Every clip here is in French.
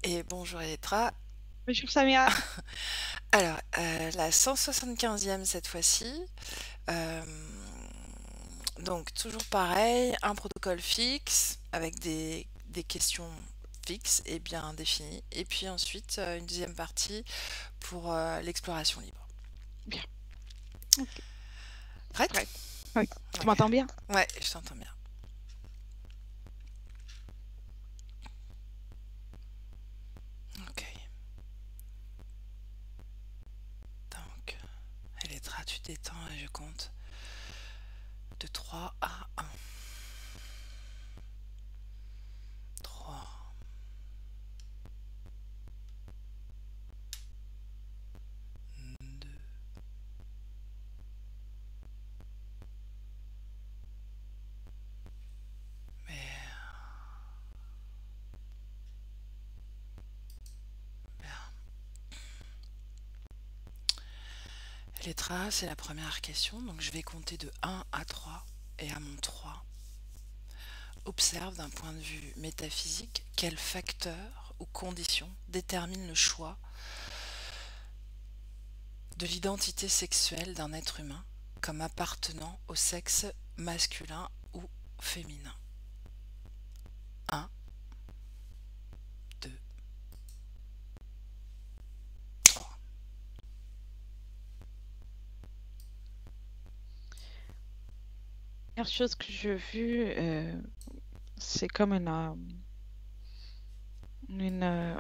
Et bonjour Elettra. Bonjour Samia. Alors, la 175e cette fois-ci. Euh, donc, toujours pareil, un protocole fixe avec des questions fixes et bien définies. Et puis ensuite, une deuxième partie pour l'exploration libre. Bien, ok, Prête? prête. Oui, tu Ok. m'entends bien? Ouais, je t'entends bien. Ok. Donc, Elettra, tu détends et je compte de 3 à 1. 3, 2. Mais bien. Letra, c'est la première question, donc je vais compter de 1 à 3, et à mon 3, observe d'un point de vue métaphysique quels facteurs ou conditions déterminent le choix de l'identité sexuelle d'un être humain comme appartenant au sexe masculin ou féminin. 1, 2, 3. La première chose que j'ai vue, c'est comme une, euh,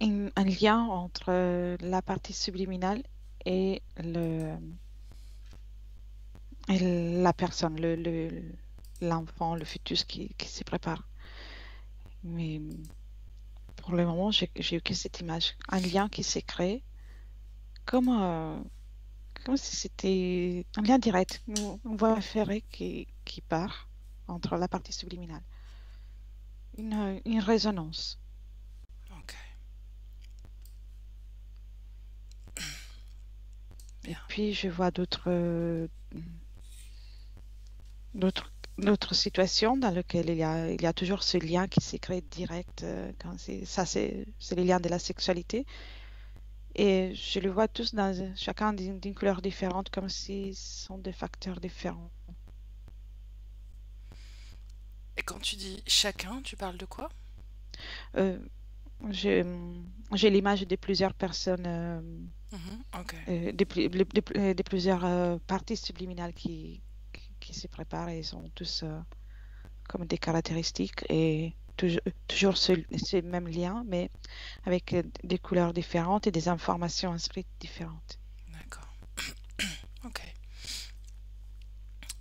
un lien entre la partie subliminale et, et la personne, l'enfant, le fœtus qui se prépare. Mais pour le moment, j'ai eu que cette image, un lien qui s'est créé, comme, comme si c'était un lien direct, une voie ferrée qui part entre la partie subliminale. Une résonance. Ok, Et bien. puis, je vois d'autres situations dans lesquelles il y a toujours ce lien qui s'est créé direct. Quand c'est le lien de la sexualité. Et je le vois tous dans chacun d'une couleur différente, comme si ce sont des facteurs différents. Et quand tu dis chacun, tu parles de quoi? Euh, j'ai j'ai l'image de plusieurs personnes, Ok, de plusieurs parties subliminales qui se préparent et sont tous comme des caractéristiques et toujours ce même lien, mais avec des couleurs différentes et des informations inscrites différentes. d'accord. Ok,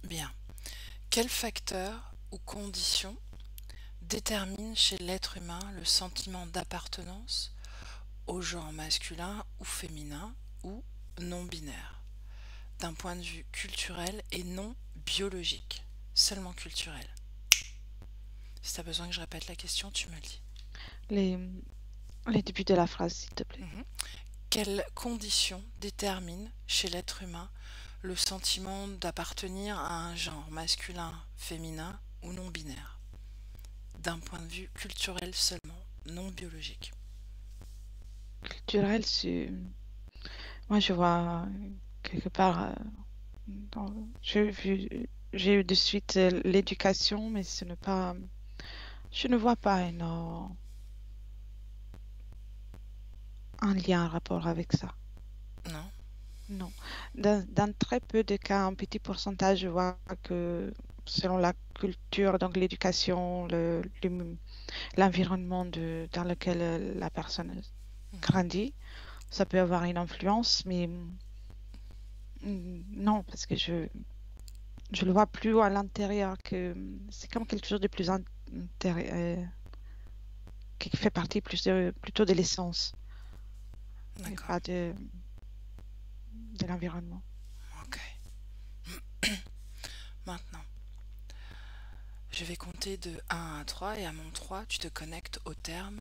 bien. Quels facteurs ou conditions détermine chez l'être humain le sentiment d'appartenance au genre masculin ou féminin ou non binaire, d'un point de vue culturel et non biologique, seulement culturel. Si tu as besoin que je répète la question, tu me le dis. Les, les débuts de la phrase, s'il te plaît. Mhm. Quelles conditions déterminent chez l'être humain le sentiment d'appartenir à un genre masculin, féminin ou non binaire, d'un point de vue culturel seulement, non biologique? Culturel, moi je vois quelque part, j'ai eu de suite l'éducation, mais ce n'est pas, je ne vois pas un lien, un rapport avec ça. Non. Non. Dans très peu de cas, un petit pourcentage, je vois que selon la culture, donc l'éducation, l'environnement dans lequel la personne Mhm. grandit, ça peut avoir une influence, mais non, parce que je le vois plus à l'intérieur que c'est comme quelque chose de plus qui fait partie plutôt de l'essence et D'accord. pas de l'environnement. Ok. Maintenant, je vais compter de 1 à 3 et à mon 3, tu te connectes au terme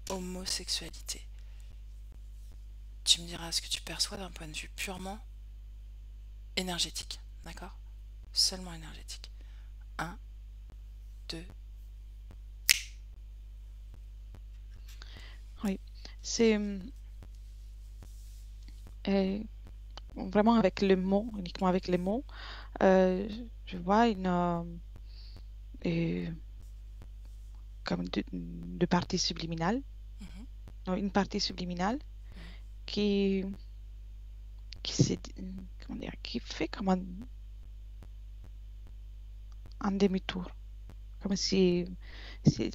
homosexualité. Tu me diras ce que tu perçois d'un point de vue purement énergétique. D'accord? Seulement énergétique. 1, 2. Oui, c'est euh, vraiment avec les mots, uniquement avec les mots. euh, je vois euh, comme de partie subliminale, Mhm, non, une partie subliminale mhm. qui, qui, comment dire, qui fait comme un demi-tour, comme si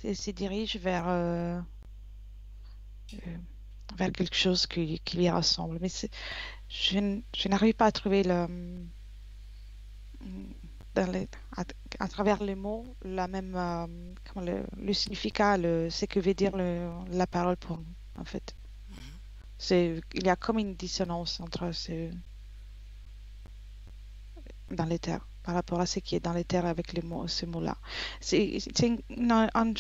elle se dirige euh, vers quelque chose qui lui ressemble. Mais je n'arrive pas à trouver dans à, à travers les mots la même, comment le significat, ce que veut dire la parole pour nous, en fait. Il y a comme une dissonance entre dans les terres par rapport à ce qui est dans les terres avec les mots, ce mot-là. C'est un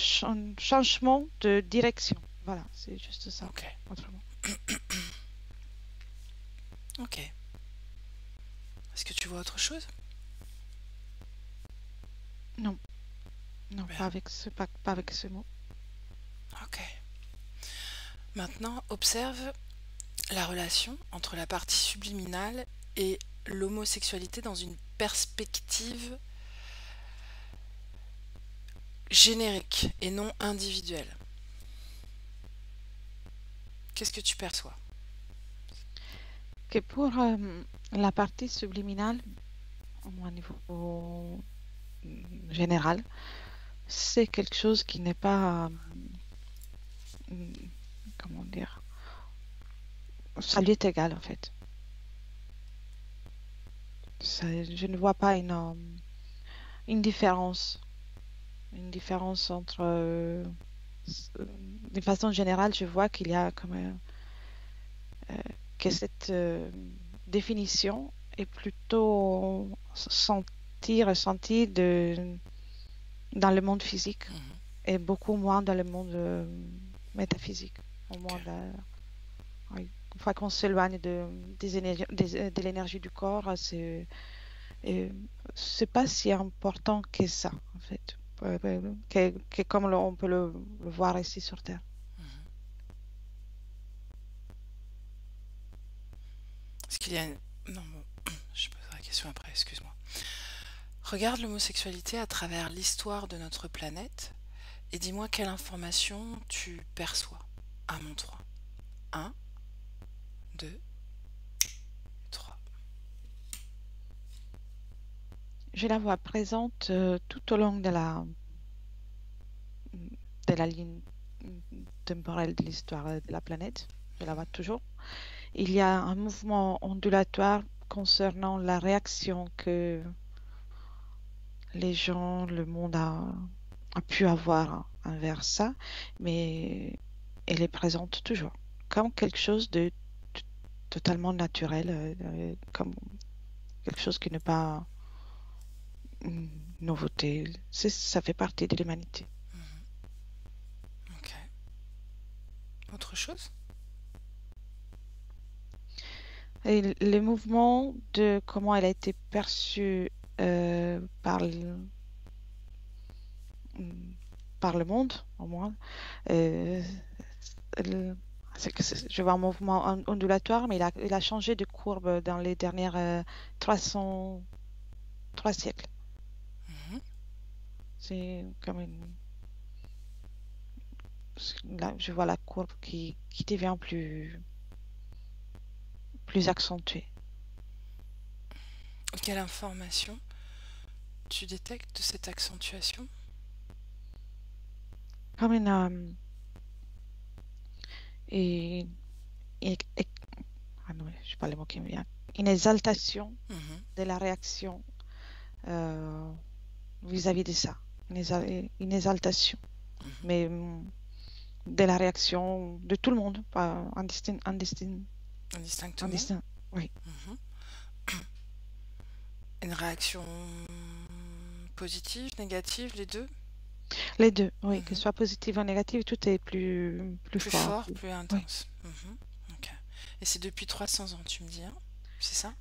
changement de direction. Voilà, c'est juste ça, Ok, autrement. ok. Est-ce que tu vois autre chose? Non, non, Bien, pas avec ce mot. ok. Maintenant, observe la relation entre la partie subliminale et l'homosexualité dans une perspective générique et non individuelle. Qu'est-ce que tu perçois? Que pour la partie subliminale, au moins au niveau général, c'est quelque chose qui n'est pas, comment dire, ça lui est égal en fait. Je ne vois pas une différence, entre, de façon générale, je vois qu'il y a comme que cette définition est plutôt ressentie dans le monde physique Mhm, et beaucoup moins dans le monde métaphysique. Au ok. moins, oui. Une fois qu'on s'éloigne de l'énergie du corps, euh, c'est pas si important que ça, en fait. Que comme on peut le voir ici sur Terre. Mhm. Est-ce qu'il y a une... Non, bon, je poserai la question après, excuse-moi. Regarde l'homosexualité à travers l'histoire de notre planète et dis-moi quelle information tu perçois. À mon 3. 1, 2, 3. Je la vois présente tout au long de la ligne temporelle de l'histoire de la planète. Je la vois toujours. Il y a un mouvement ondulatoire concernant la réaction que les gens, le monde a pu avoir envers ça, mais elle est présente toujours, comme quelque chose de totalement naturel, comme quelque chose qui n'est pas une nouveauté. Ça fait partie de l'humanité. Ok. Autre chose? Et le mouvement de comment elle a été perçue par le monde, au moins, euh, le- je vois un mouvement ondulatoire, mais il a changé de courbe dans les dernières 303 siècles. Mhm. C'est comme là, je vois la courbe qui devient plus accentuée. Quelle information tu détectes de cette accentuation? Comme et, et- et- ah non, je sais pas le mot qui me vient. Une exaltation Mhm, de la réaction euh, vis-à-vis de ça. Une exaltation. mhm. Mais de la réaction de tout le monde, pas Indistinctement. indistinct. Oui, Mhm. Une réaction positive, négative, les deux? les deux, oui, que ce Mhm. soit positif ou négatif, tout est plus Plus fort. fort, plus Oui, intense. Mhm. Ok. Et c'est depuis 300 ans, tu me dis, hein? C'est ça?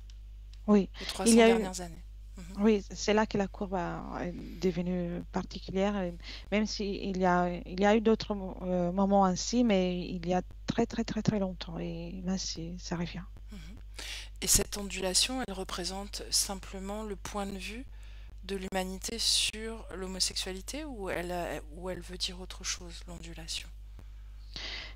oui. Les Il 300 y a eu, dernières années. Mhm. Oui, c'est là que la courbe est devenue particulière, même s'il il y a eu d'autres moments ainsi, mais il y a très très très très longtemps, et là, ça revient. Mhm. Et cette ondulation, elle représente simplement le point de vue de l'humanité sur l'homosexualité ou elle veut dire autre chose, l'ondulation?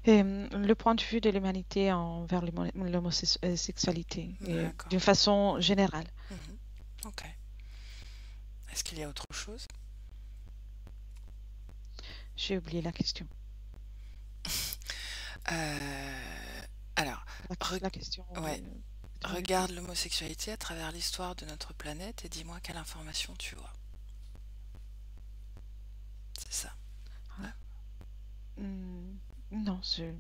Et, le point de vue de l'humanité envers l'homosexualité, et D'accord. d'une façon générale. Mhm. Ok. Est-ce qu'il y a autre chose? J'ai oublié la question. Alors, re- La question ouais, de point de vue. regarde l'homosexualité à travers l'histoire de notre planète et dis-moi quelle information tu vois. C'est ça. Ah, non, c'est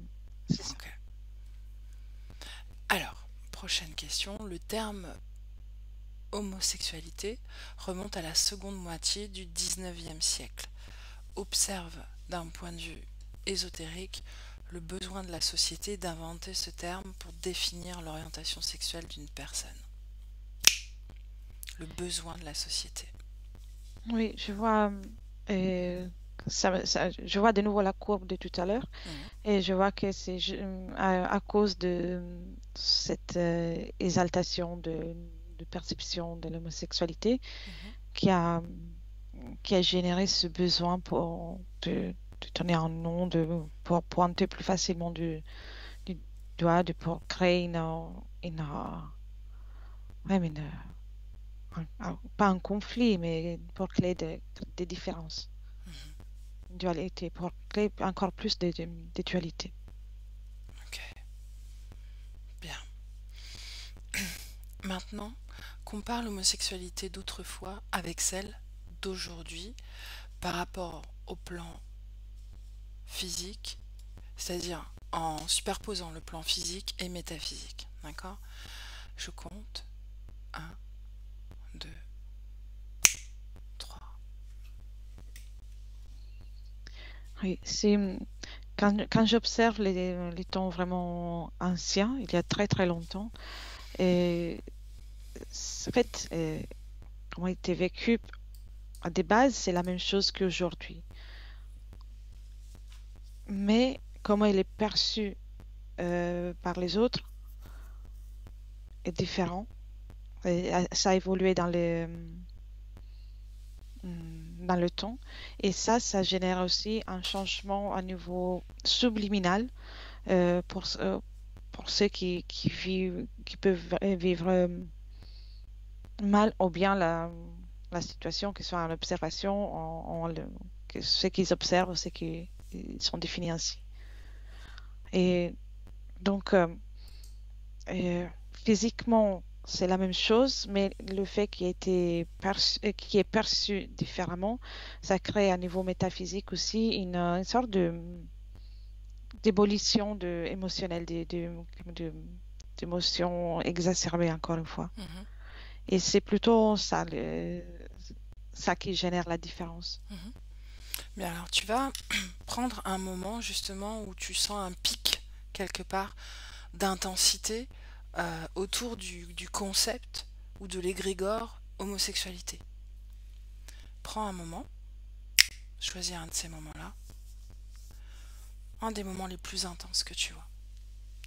ça. Ok. Alors, prochaine question. Le terme homosexualité remonte à la seconde moitié du XIXe siècle. Observe d'un point de vue ésotérique le besoin de la société d'inventer ce terme pour définir l'orientation sexuelle d'une personne. Le besoin de la société. Oui, je vois, je vois de nouveau la courbe de tout à l'heure, Mhm, et je vois que c'est à cause de cette exaltation de perception de l'homosexualité mhm, qui a, qui a généré ce besoin de donner un nom, pour pointer plus facilement du doigt, pour créer ouais, mais pas un conflit, mais pour créer des différences, mhm. une dualité, pour créer encore plus de dualité. Ok, bien. Maintenant, compare l'homosexualité d'autrefois avec celle d'aujourd'hui par rapport au plan physique, c'est-à-dire en superposant le plan physique et métaphysique. D'accord? Je compte un, 2, 3. Oui, quand j'observe les temps vraiment anciens, il y a très très longtemps, et en fait, comment il était vécu à des bases, c'est la même chose qu'aujourd'hui. Mais comment il est perçu par les autres est différent. Et, ça a évolué dans le temps. Et ça génère aussi un changement à niveau subliminal euh, pour, euh, pour ceux qui peuvent vivre mal ou bien la situation, que ce soit en observation, que ceux qu'ils observent, ceux qui ils sont définis ainsi. Et donc, physiquement, c'est la même chose, mais le fait qu'il est perçu différemment, ça crée à niveau métaphysique aussi une sorte d'ébullition émotionnelle, d'émotions exacerbées encore une fois. Mhm, Et c'est plutôt ça, ça qui génère la différence. mhm. Bien, alors tu vas prendre un moment justement où tu sens un pic quelque part d'intensité autour du concept ou de l'égrégore homosexualité. Prends un moment, choisis un de ces moments-là, un des moments les plus intenses que tu vois.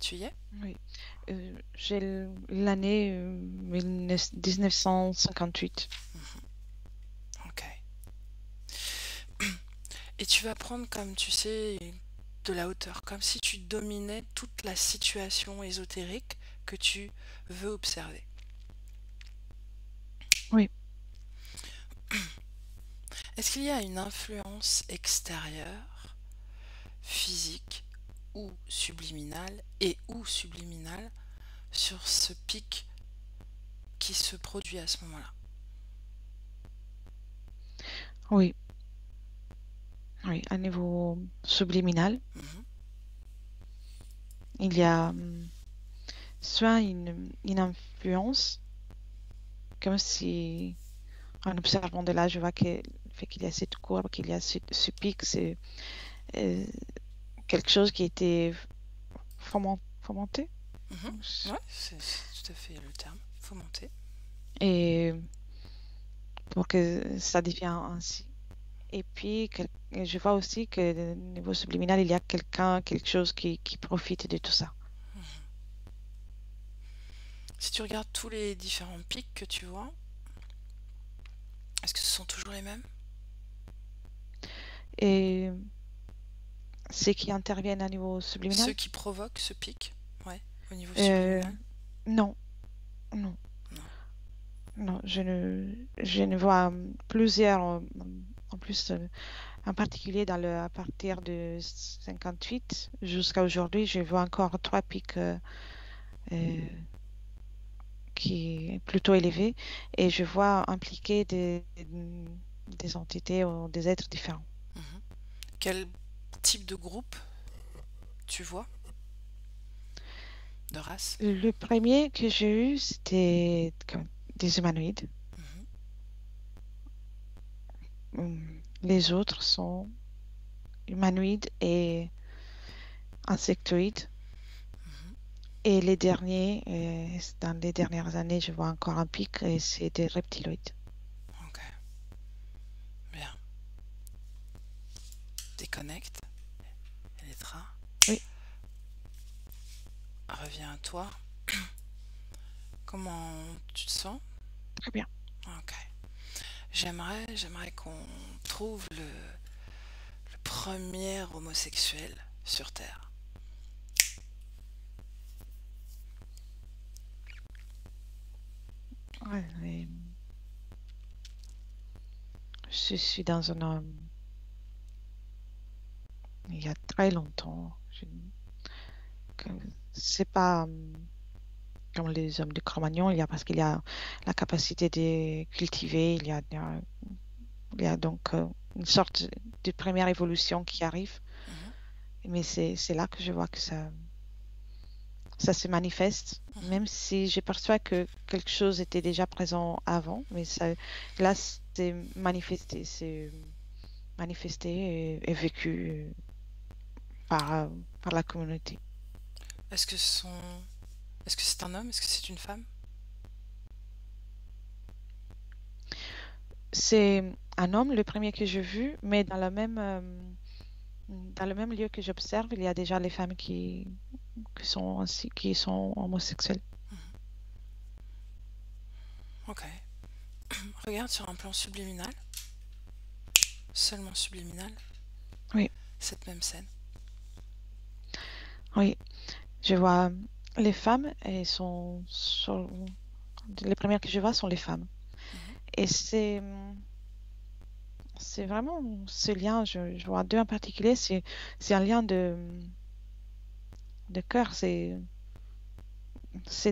Tu y es? Oui. J'ai l'année 1958. Ok. Et tu vas prendre, comme tu sais, de la hauteur, comme si tu dominais toute la situation ésotérique que tu veux observer. Oui, Est-ce qu'il y a une influence extérieure, physique ou subliminale sur ce pic qui se produit à ce moment-là? oui, oui. À niveau subliminal, Mhm, il y a soit une influence, comme si, en observant de là, je vois que le fait qu'il y a cette courbe, qu'il y a ce pic, c'est euh, quelque chose qui a été fomenté. mhm. Ouais, c'est tout à fait le terme. Faut monter. Et pour que ça devienne ainsi. Et puis, je vois aussi que au niveau subliminal, il y a quelque chose qui profite de tout ça. Si tu regardes tous les différents pics que tu vois, est-ce que ce sont toujours les mêmes? Et ceux qui interviennent à niveau subliminal, Ceux qui provoquent ce pic, ouais, au niveau euh, subliminal? non, non, Non. non, je ne vois plusieurs, en plus, en particulier à partir de 58 jusqu'à aujourd'hui, je vois encore trois pics euh, qui est plutôt élevés et je vois impliquer des entités ou des êtres différents. Mhm. Quel type de groupe tu vois, de race? Le premier que j'ai eu, c'était des humanoïdes. Mhm. Les autres sont humanoïdes et insectoïdes. Mhm. Et les derniers, dans les dernières années, je vois encore un pic et c'est des reptiloïdes. Ok, bien. Déconnecte, Elettra. Oui, Reviens à toi. Comment tu te sens? très bien. Ok. J'aimerais qu'on trouve le premier homosexuel sur Terre. Ouais, je suis dans un... Il y a très longtemps. Que- C'est pas comme les hommes de Cro-Magnon, parce qu'il y a la capacité de cultiver, il y a donc une sorte de première évolution qui arrive. Mhm. Mais c'est là que je vois que ça se manifeste, Mhm. même si je perçois que quelque chose était déjà présent avant, mais ça, là, c'est manifesté et vécu par la communauté. Est-ce que est-ce que c'est un homme? Est-ce que c'est une femme? C'est un homme, le premier que j'ai vu, mais dans le même lieu que j'observe, il y a déjà les femmes qui sont homosexuelles. Mhm. Ok. Regarde sur un plan subliminal, seulement subliminal, Oui, cette même scène. oui. Je vois les femmes les premières que je vois sont les femmes. Mhm. Et c'est vraiment ce lien, je vois deux en particulier, c'est un lien de cœur, c'est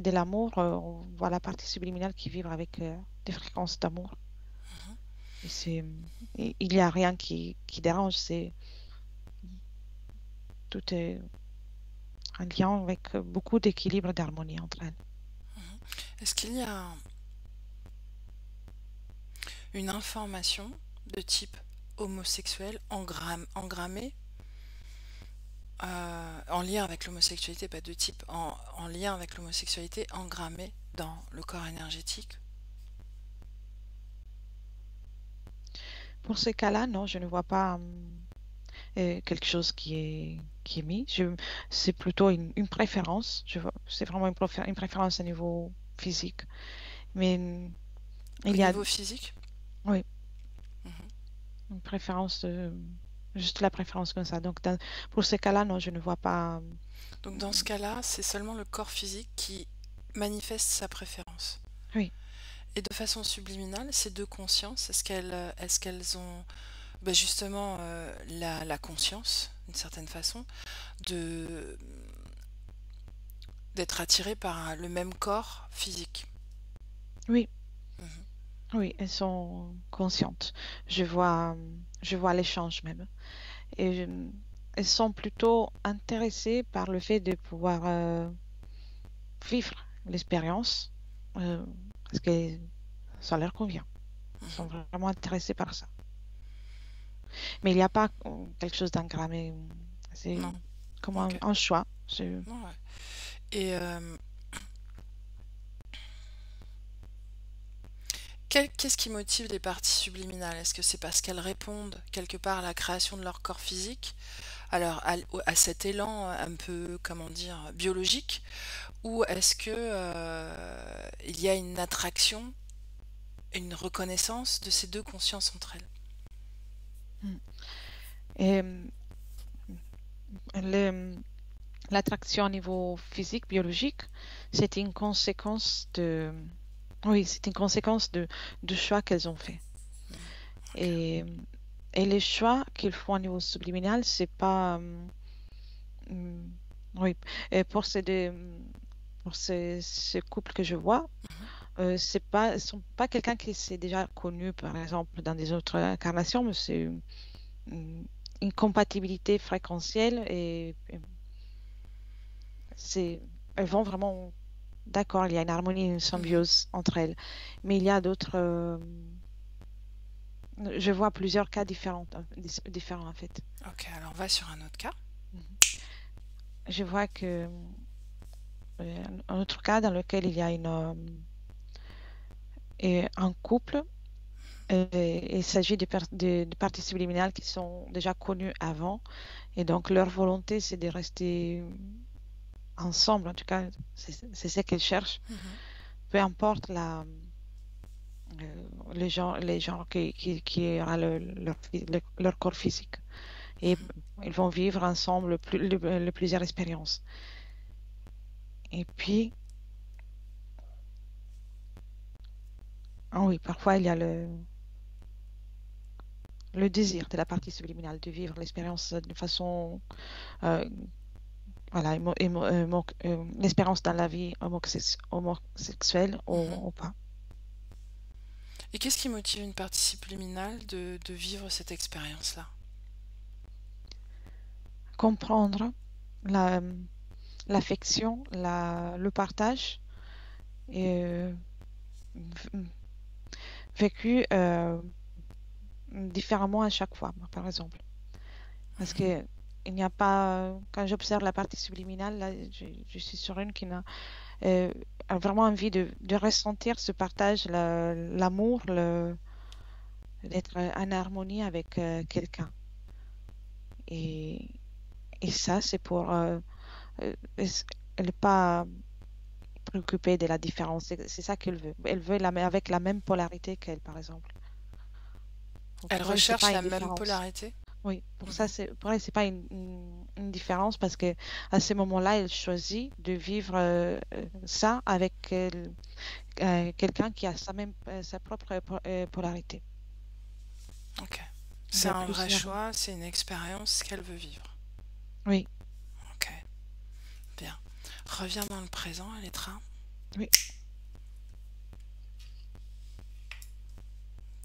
de l'amour. On voit la partie subliminale qui vibre avec des fréquences d'amour. Mhm. Et il y a rien qui dérange, tout est un lien avec beaucoup d'équilibre et d'harmonie entre elles. Mhm. Est-ce qu'il y a une information de type homosexuel engrammée en lien avec l'homosexualité, pas de type en lien avec l'homosexualité engrammée dans le corps énergétique? Pour ce cas-là, non, je ne vois pas quelque chose qui est mis. C'est plutôt une préférence. C'est vraiment une préférence à niveau physique. Mais Au il y a, niveau physique? oui, Mhm. une préférence, juste la préférence comme ça. Donc, pour ce cas-là, non, je ne vois pas. Donc dans ce cas-là, c'est seulement le corps physique qui manifeste sa préférence. Oui, Et de façon subliminale, ces deux consciences, est-ce qu'elles ont justement la conscience, d'une certaine façon, de d'être attirées par le même corps physique? oui, Mhm. oui, elles sont conscientes. Je vois l'échange même. Et elles sont plutôt intéressées par le fait de pouvoir vivre l'expérience euh, parce que ça leur convient. Ils sont Mhm. vraiment intéressés par ça. Mais il n'y a pas quelque chose d'engrammé. C'est Non. comme Ok. un choix. Non, ouais. Et Qu'est-ce qui motive les parties subliminales? Est-ce que c'est parce qu'elles répondent quelque part à la création de leur corps physique, alors à cet élan un peu, comment dire, biologique, ou est-ce que il y a une attraction, une reconnaissance de ces deux consciences entre elles? Mm. Et le- l'attraction au niveau physique, biologique, c'est une conséquence de, oui, c'est une conséquence de choix qu'elles ont fait. Ok. Et, et les choix qu'ils font au niveau subliminal, c'est pas, oui, et pour ce couple que je vois, c'est pas, ils sont pas quelqu'un qui s'est déjà connu, par exemple, dans des autres incarnations, mais c'est une compatibilité fréquentielle et c'est, elles vont vraiment, d'accord, il y a une harmonie, une Mhm. symbiose entre elles, mais il y a d'autres, je vois plusieurs cas différents, différents en fait. Ok, alors on va sur un autre cas. Mhm. Je vois que un autre cas dans lequel il y a un couple. Il s'agit de parties subliminales qui sont déjà connues avant. Et donc, leur volonté, c'est de rester ensemble. En tout cas, c'est ce qu'ils cherchent. Mhm. Peu importe les gens qui aura leur corps physique. Et Mhm. ils vont vivre ensemble plusieurs expériences. Et puis, ah oui, parfois, il y a le désir de la partie subliminale de vivre l'expérience de façon euh, voilà, l'espérance dans la vie homosexuelle Mhm. ou pas. Et qu'est-ce qui motive une partie subliminale de vivre cette expérience-là? Comprendre la, l'affection, le partage et v- vécu différemment à chaque fois, par exemple. Parce Mhm. que il n'y a pas, quand j'observe la partie subliminale, là, je suis sur une qui euh, a vraiment envie de ressentir ce partage, l'amour, d'être en harmonie avec quelqu'un. Et, et ça, c'est pour... euh, elle n'est pas préoccupée de la différence. C'est ça qu'elle veut. Elle veut avec la même polarité qu'elle, par exemple. Elle Pour elle, c'est recherche pas la une même différence. polarité? Oui, Mhm. pour elle, c'est pas une différence parce que à ce moment-là, elle choisit de vivre ça avec quelqu'un qui a sa propre polarité. Ok. Il C'est y a un vrai plusieurs. choix, c'est une expérience qu'elle veut vivre. Oui, Ok, bien. Reviens dans le présent, Elettra. oui,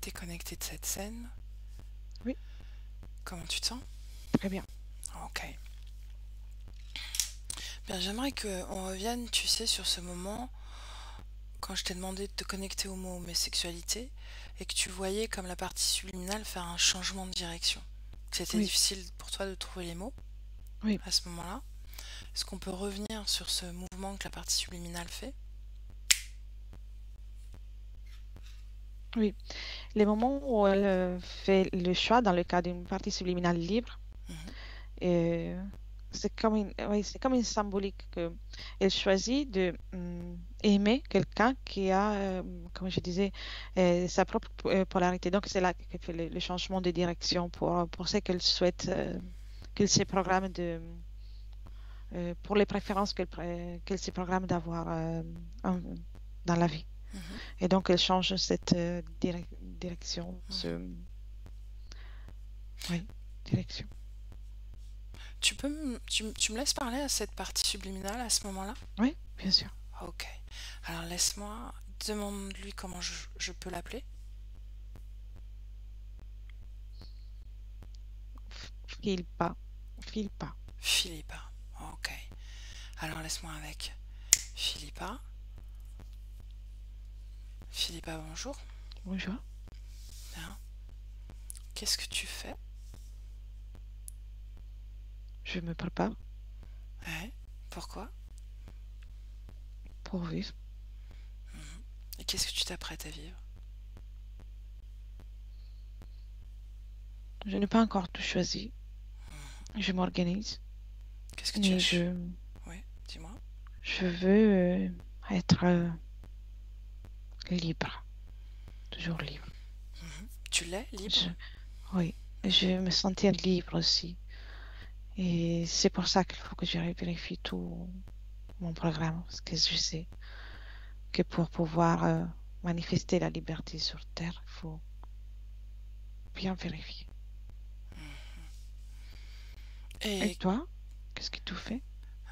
T'es connecté de cette scène. oui, Comment tu te sens? très bien. Ok. Bien, j'aimerais qu'on revienne, tu sais, sur ce moment quand je t'ai demandé de te connecter au mot homosexualité et que tu voyais comme la partie subliminale faire un changement de direction. Que c'était Oui, difficile pour toi de trouver les mots oui, à ce moment-là. Est-ce qu'on peut revenir sur ce mouvement que la partie subliminale fait? oui. Les moments où elle fait le choix dans le cas d'une partie subliminale libre, Mhm. et oui, c'est comme une symbolique que elle choisit de aimer quelqu'un qui a, comme je disais, sa propre polarité. Donc c'est là qu'elle fait le changement de direction pour ce qu'elle souhaite, qu'elle se programme pour les préférences qu'elle se programme d'avoir en- dans la vie. Mhm. Et donc elle change cette direction, Mhm. oui, direction. Tu me laisses parler à cette partie subliminale à ce moment-là? Oui, bien sûr. Ok. Alors laisse-moi, demande-lui comment je peux l'appeler. File pas, file pas. Philippa. Ok. Alors laisse-moi avec Philippa. Philippa, bonjour. Bonjour. Bien. Qu'est-ce que tu fais? Je me prépare Ouais. Pourquoi? pour vivre. Et qu'est-ce que tu t'apprêtes à vivre? Je n'ai pas encore tout choisi. Je m'organise, Qu'est-ce que tu mais as... Oui, dis-moi. je veux être libre, toujours libre. Tu l'es, libre? Je, oui, je veux me sentir libre aussi. Et c'est pour ça qu'il faut que je vérifie tout mon programme, parce que je sais que pour pouvoir manifester la liberté sur Terre, il faut bien vérifier. Et Et toi, qu'est-ce que tu fais?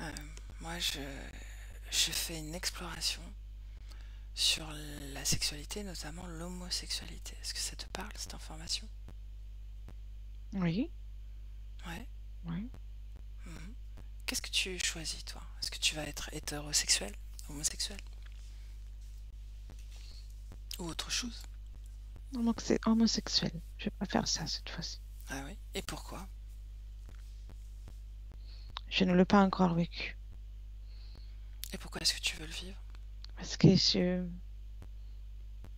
euh, moi, je fais une exploration sur la sexualité, notamment l'homosexualité. Est-ce que ça te parle, cette information? Oui, Ouais. oui. Mhm. Qu'est-ce que tu choisis, toi? Est-ce que tu vas être hétérosexuel, homosexuel ou autre chose? Donc c'est homosexuel. Je vais pas faire ça cette fois-ci. Ah oui. Et pourquoi? Je ne l'ai pas encore vécu. Et pourquoi est-ce que tu veux le vivre? Parce que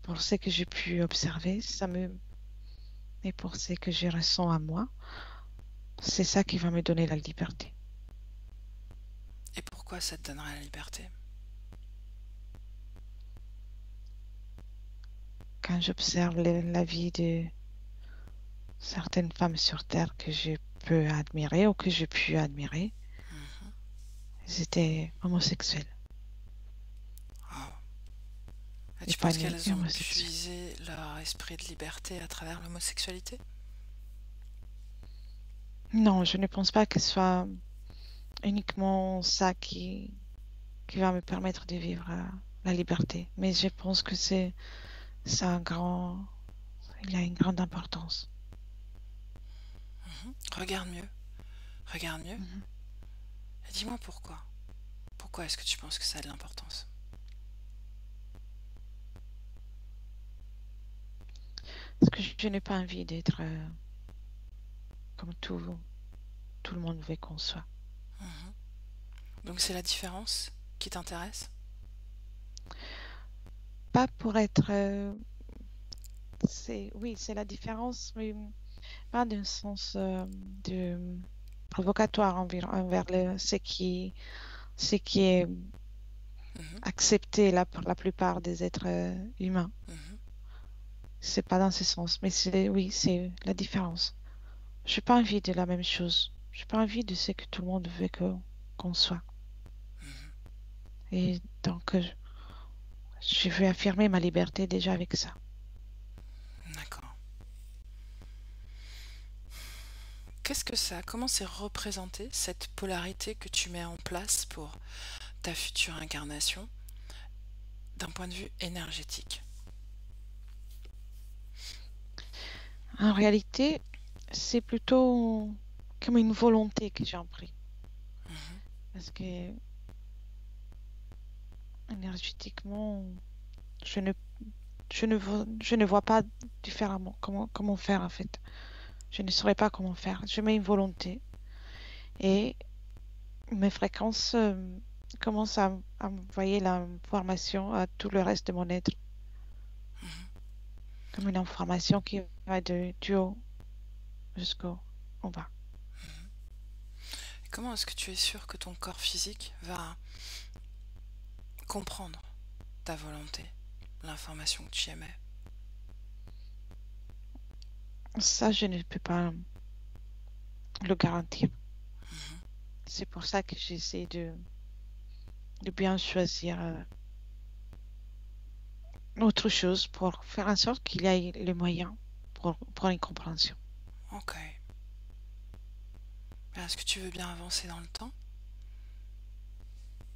pour ce que j'ai pu observer, et pour ce que je ressens à moi, c'est ça qui va me donner la liberté. Et pourquoi ça te donnera la liberté? Quand j'observe la vie de certaines femmes sur Terre que je peux admirer ou que j'ai pu admirer, Mhm. elles étaient homosexuelles, Oh. Et tu penses épanouies qu'elles et ont homosexuelles. puisé leur esprit de liberté à travers l'homosexualité? Non, je ne pense pas que ce soit uniquement ça qui va me permettre de vivre la liberté. Mais je pense que c'est un grand, il a une grande importance. Mhm. Regarde mieux. Regarde mieux. Mhm. Et dis-moi pourquoi. Pourquoi est-ce que tu penses que ça a de l'importance? Parce que je n'ai pas envie d'être comme tout le monde veut qu'on soit. Mhm. Donc c'est la différence qui t'intéresse? Pas pour être, oui, c'est la différence, mais pas d'un sens de provocatoire envers ce qui est Mhm. accepté là pour la plupart des êtres humains. Mhm. C'est pas dans ce sens, mais oui, c'est la différence. J'ai pas envie de la même chose. J'ai pas envie de ce que tout le monde veut qu'on soit. Mhm. Et donc, je veux affirmer ma liberté déjà avec ça. D'accord. Qu'est-ce que ça? Comment c'est représenté cette polarité que tu mets en place pour ta future incarnation d'un point de vue énergétique? En réalité, c'est plutôt comme une volonté que j'ai pris. Mhm. Parce que énergétiquement, je ne, je ne vois pas différemment comment faire en fait. Je ne saurais pas comment faire. Je mets une volonté et mes fréquences commencent à envoyer l'information à tout le reste de mon être, Mhm. comme une information qui va du haut jusqu'au en bas. Comment est-ce que tu es sûr que ton corps physique va comprendre ta volonté, l'information que tu émets? Ça, je ne peux pas le garantir. Mhm. C'est pour ça que j'essaie de bien choisir autre chose pour faire en sorte qu'il y ait les moyens pour une compréhension. Ok. Est-ce que tu veux bien avancer dans le temps?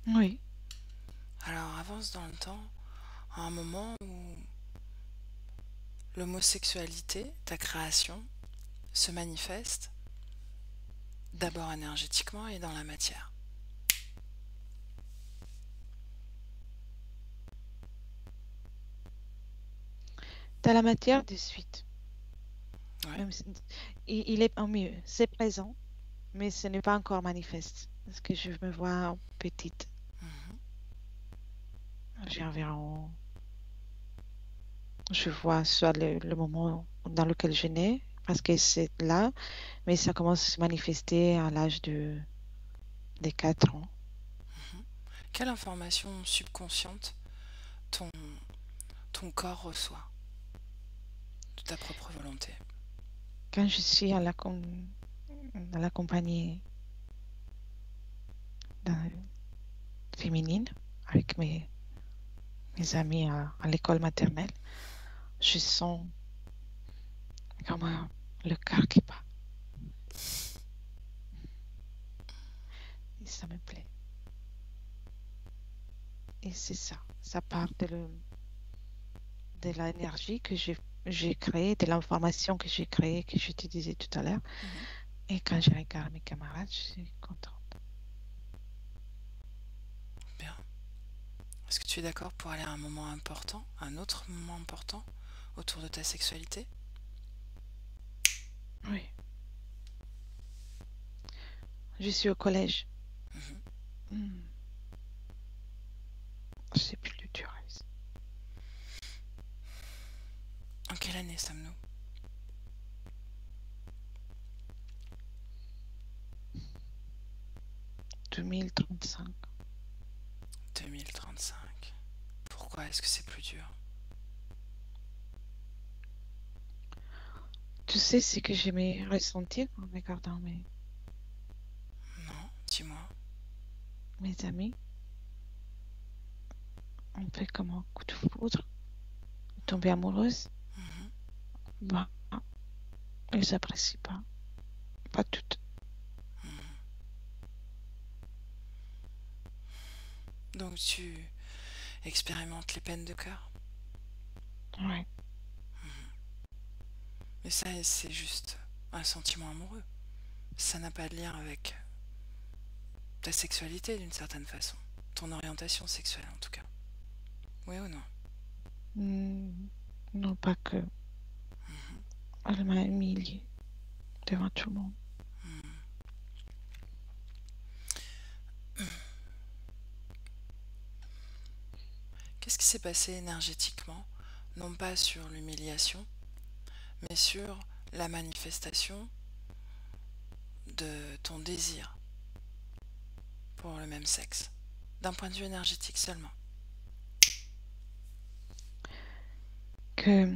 Oui, Alors avance dans le temps à un moment où l'homosexualité, ta création, se manifeste d'abord énergétiquement et dans la matière. dans la matière de suite. Ouais. Même il est en mieux, c'est présent, mais ce n'est pas encore manifeste. Parce que je me vois petite. Mhm. J'ai je vois soit le moment dans lequel je nais, parce que c'est là, mais ça commence à se manifester à l'âge des 4 ans. Quelle information subconsciente ton, ton corps reçoit de ta propre volonté? Quand je suis à la compagnie féminine, avec mes amis à l'école maternelle, je sens comme le cœur qui bat. Et ça me plaît. Et c'est ça. Ça part de l'énergie que j'ai créée, de l'information que j'ai créée, que je te disais tout à l'heure. Et quand je regarde mes camarades, je suis contente. Bien. Est-ce que tu es d'accord pour aller à un moment important, un autre moment important autour de ta sexualité? Oui. Je suis au collège. C'est plus dur. En quelle année sommes-nous? 2035. 2035. Pourquoi est-ce que c'est plus dur? Tu sais ce que j'aimais ressentir en regardant Non, dis-moi. mes amis? On fait comme un coup de foudre, tomber amoureuse. Bah, ils s'apprécient pas toutes. Donc tu expérimentes les peines de cœur? Ouais. Mais ça, c'est juste un sentiment amoureux. Ça n'a pas de lien avec ta sexualité d'une certaine façon. Ton orientation sexuelle en tout cas. Oui ou non? Non, pas que. Elle m'a humiliée devant tout le monde. Qu'est-ce qui s'est passé énergétiquement, non pas sur l'humiliation, mais sur la manifestation de ton désir pour le même sexe, d'un point de vue énergétique seulement? Que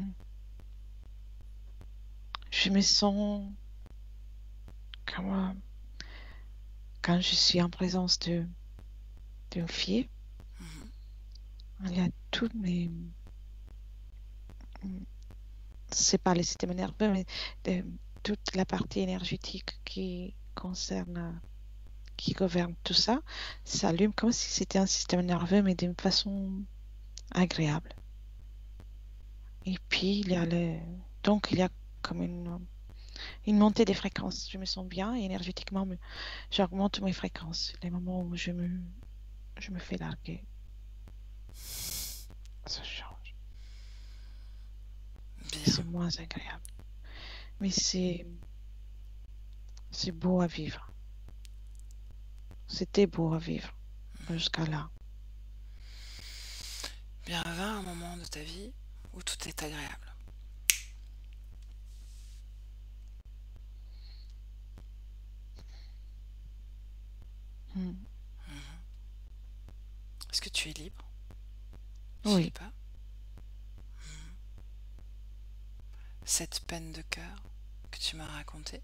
je me sens comme quand je suis en présence d'une fille, il y a tout, mais c'est pas le système nerveux, mais toute la partie énergétique qui gouverne tout ça, s'allume comme si c'était un système nerveux, mais d'une façon agréable. Et puis, donc, il y a comme une montée des fréquences. Je me sens bien et énergétiquement, j'augmente mes fréquences. Les moments où je me fais larguer, ça change. Bien. C'est moins agréable. Mais c'est beau à vivre. C'était beau à vivre jusqu'à là. Bien, va un moment de ta vie où tout est agréable. Est-ce que tu es libre? Tu Oui. l'es pas? Cette peine de cœur que tu m'as racontée,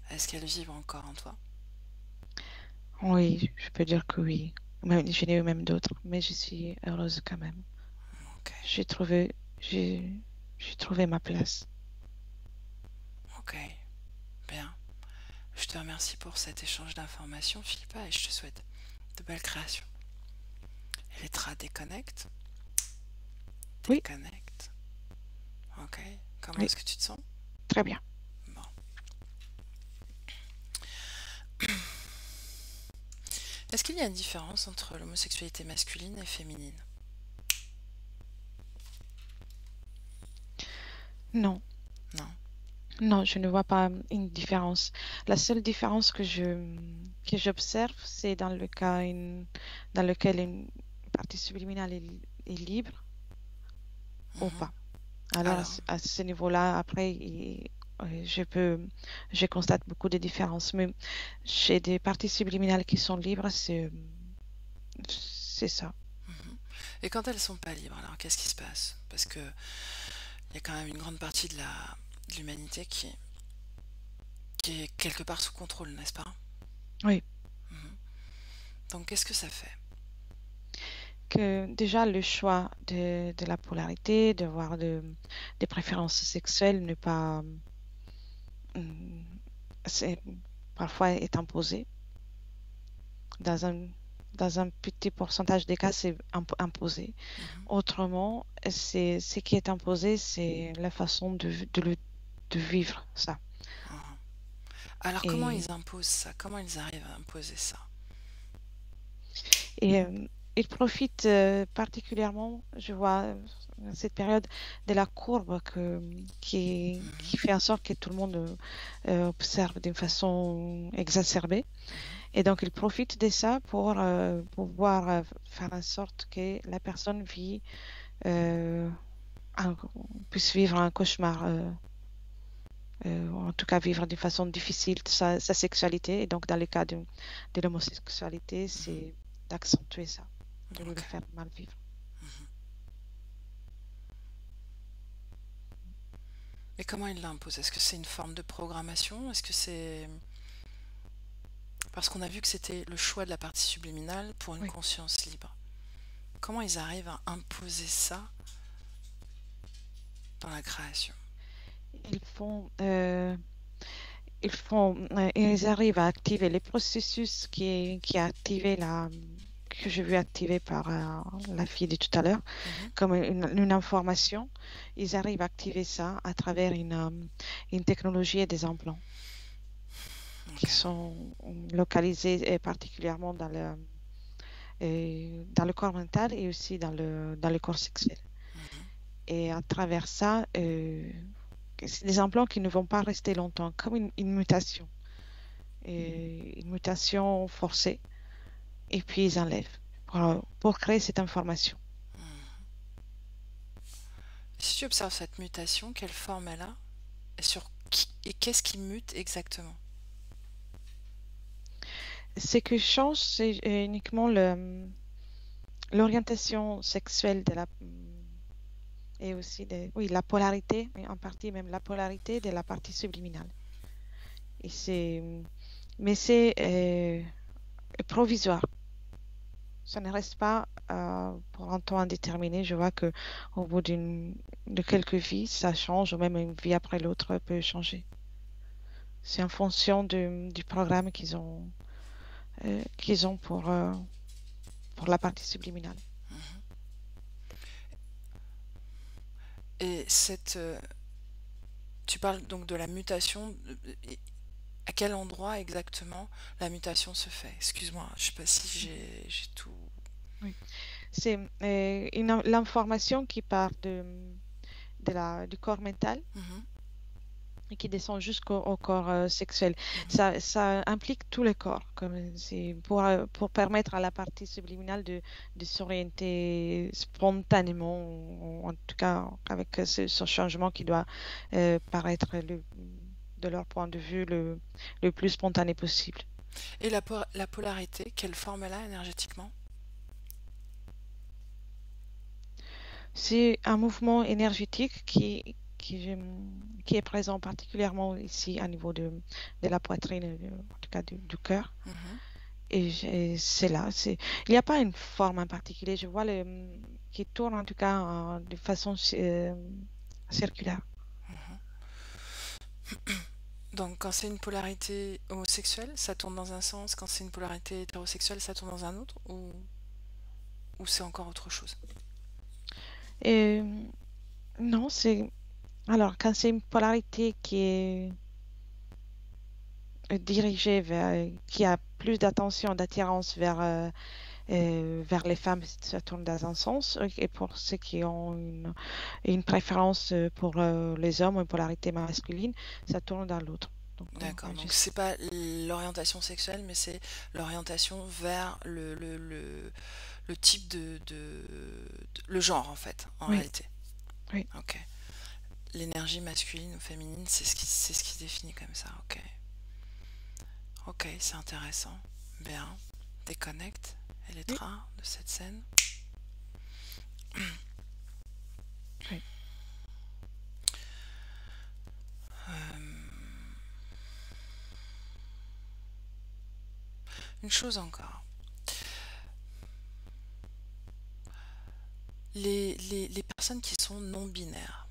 est-ce qu'elle vibre encore en toi? Oui, je peux dire que oui. Mais j'en ai eu même d'autres, mais je suis heureuse quand même. Ok. J'ai trouvé ma place. Ok. Bien. Je te remercie pour cet échange d'informations, Philippa, et je te souhaite de belles créations. Elettra déconnecte. Oui. Déconnecte. Ok. Comment Oui. est-ce que tu te sens? Très bien. Bon. Est-ce qu'il y a une différence entre l'homosexualité masculine et féminine? Non. Non. Non, je ne vois pas une différence. La seule différence que j'observe, c'est dans le cas dans lequel une partie subliminale est libre ou pas. Alors, à ce niveau-là, après, je constate beaucoup de différences. Mais chez des parties subliminales qui sont libres, c'est ça. Mhm. Et quand elles sont pas libres, alors qu'est-ce qui se passe? Parce que il y a quand même une grande partie de l'humanité qui est quelque part sous contrôle, n'est-ce pas? Oui. Mhm. Donc qu'est-ce que ça fait? Que déjà le choix de la polarité, d'avoir des préférences sexuelles ne pas, hum, c'est parfois est imposé. Dans un, dans un petit pourcentage des cas, c'est imposé. Mhm. Autrement, c'est ce qui est imposé, c'est la façon de vivre ça. Mhm. Alors comment Et, ils imposent ça? Comment ils arrivent à imposer ça? et il profite particulièrement, je vois, cette période de la courbe qui Mhm. fait en sorte que tout le monde observe d'une façon exacerbée. Mhm. Et donc, il profite de ça pour pouvoir faire en sorte que la personne euh, puisse vivre un cauchemar, ou en tout cas vivre d'une façon difficile sa sexualité. Et donc, dans le cas de l'homosexualité, Mhm. c'est d'accentuer ça, de lui le Ok. faire mal vivre. Mhm. Et comment ils l'imposent? Est-ce que c'est une forme de programmation? Est-ce que c'est... Parce qu'on a vu que c'était le choix de la partie subliminale pour une Oui. conscience libre. Comment ils arrivent à imposer ça dans la création? Ils font, euh, ils arrivent à activer les processus qui a activé que j'ai vu activer par la fille de tout à l'heure, Mhm. comme une information. Ils arrivent à activer ça à travers une technologie et des implants qui Ok. sont localisés particulièrement dans le corps mental et aussi dans le corps sexuel. Mhm. Et à travers ça, c'est des implants qui ne vont pas rester longtemps, comme une mutation. Et une mutation forcée, et puis ils enlèvent pour créer cette information. Mhm. Si tu observes cette mutation, quelle forme elle a? Et sur qui et qu'est-ce qui mute exactement? Ce qui change, c'est uniquement l'orientation sexuelle et aussi oui, la polarité, mais en partie même la polarité de la partie subliminale. Et mais c'est provisoire. Ça ne reste pas pour un temps indéterminé. Je vois que au bout de quelques vies, ça change, ou même une vie après l'autre peut changer. C'est en fonction du programme qu'ils ont pour la partie subliminale. Mhm. Et tu parles donc de la mutation. À quel endroit exactement la mutation se fait? Excuse-moi, je sais pas si j'ai tout. Oui. C'est l'information qui part du corps mental Mhm. et qui descend jusqu'au corps sexuel. Mhm. Ça implique tous les corps, comme c'est pour permettre à la partie subliminale de s'orienter spontanément, ou en tout cas avec ce changement qui doit paraître de leur point de vue le plus spontané possible. Et la polarité, quelle forme elle a énergétiquement? C'est un mouvement énergétique qui est présent particulièrement ici à niveau de la poitrine, en tout cas du cœur. Mhm. Et c'est là. Il n'y a pas une forme en particulier. Je vois qui tourne en tout cas de façon circulaire. Mhm. Donc quand c'est une polarité homosexuelle, ça tourne dans un sens, quand c'est une polarité hétérosexuelle, ça tourne dans un autre, ou c'est encore autre chose? Et non, c'est. Alors, quand c'est une polarité qui est dirigée qui a plus d'attention, d'attirance vers les femmes, ça tourne dans un sens. Et pour ceux qui ont une préférence pour les hommes, une polarité masculine, ça tourne dans l'autre. Donc, D'accord, donc juste. c'est pas l'orientation sexuelle, mais c'est l'orientation vers le type le genre en fait, en Oui, réalité. oui. Ok. l'énergie masculine ou féminine, c'est ce qui se définit comme ça. Ok. Ok, c'est intéressant. Bien. Déconnecte, Oui, Elettra, de cette scène. oui. Une chose encore. Les personnes qui sont non binaires,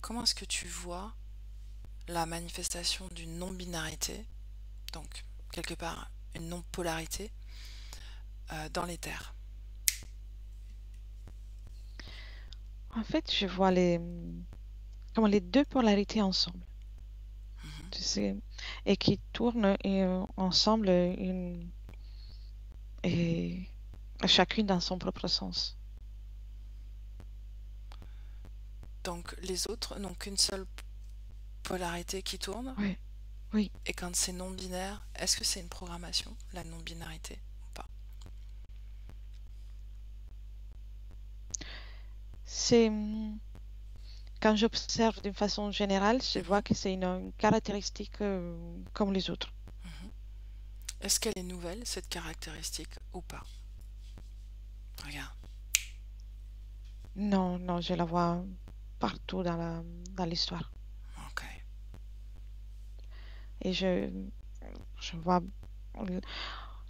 comment est-ce que tu vois la manifestation d'une non-binarité, donc quelque part une non-polarité, dans l'éther? En fait, je vois comme les deux polarités ensemble, Mhm. tu sais, et qui tournent ensemble et chacune dans son propre sens. Donc les autres n'ont qu'une seule polarité qui tourne, Oui, oui. et quand c'est non-binaire, est-ce que c'est une programmation, la non-binarité, ou pas? C'est quand j'observe d'une façon générale, je Mhm, vois que c'est une caractéristique comme les autres. mhm. Est-ce qu'elle est nouvelle, cette caractéristique, ou pas? Regarde. Non, non, je la vois partout dans l'histoire. Ok. Et je vois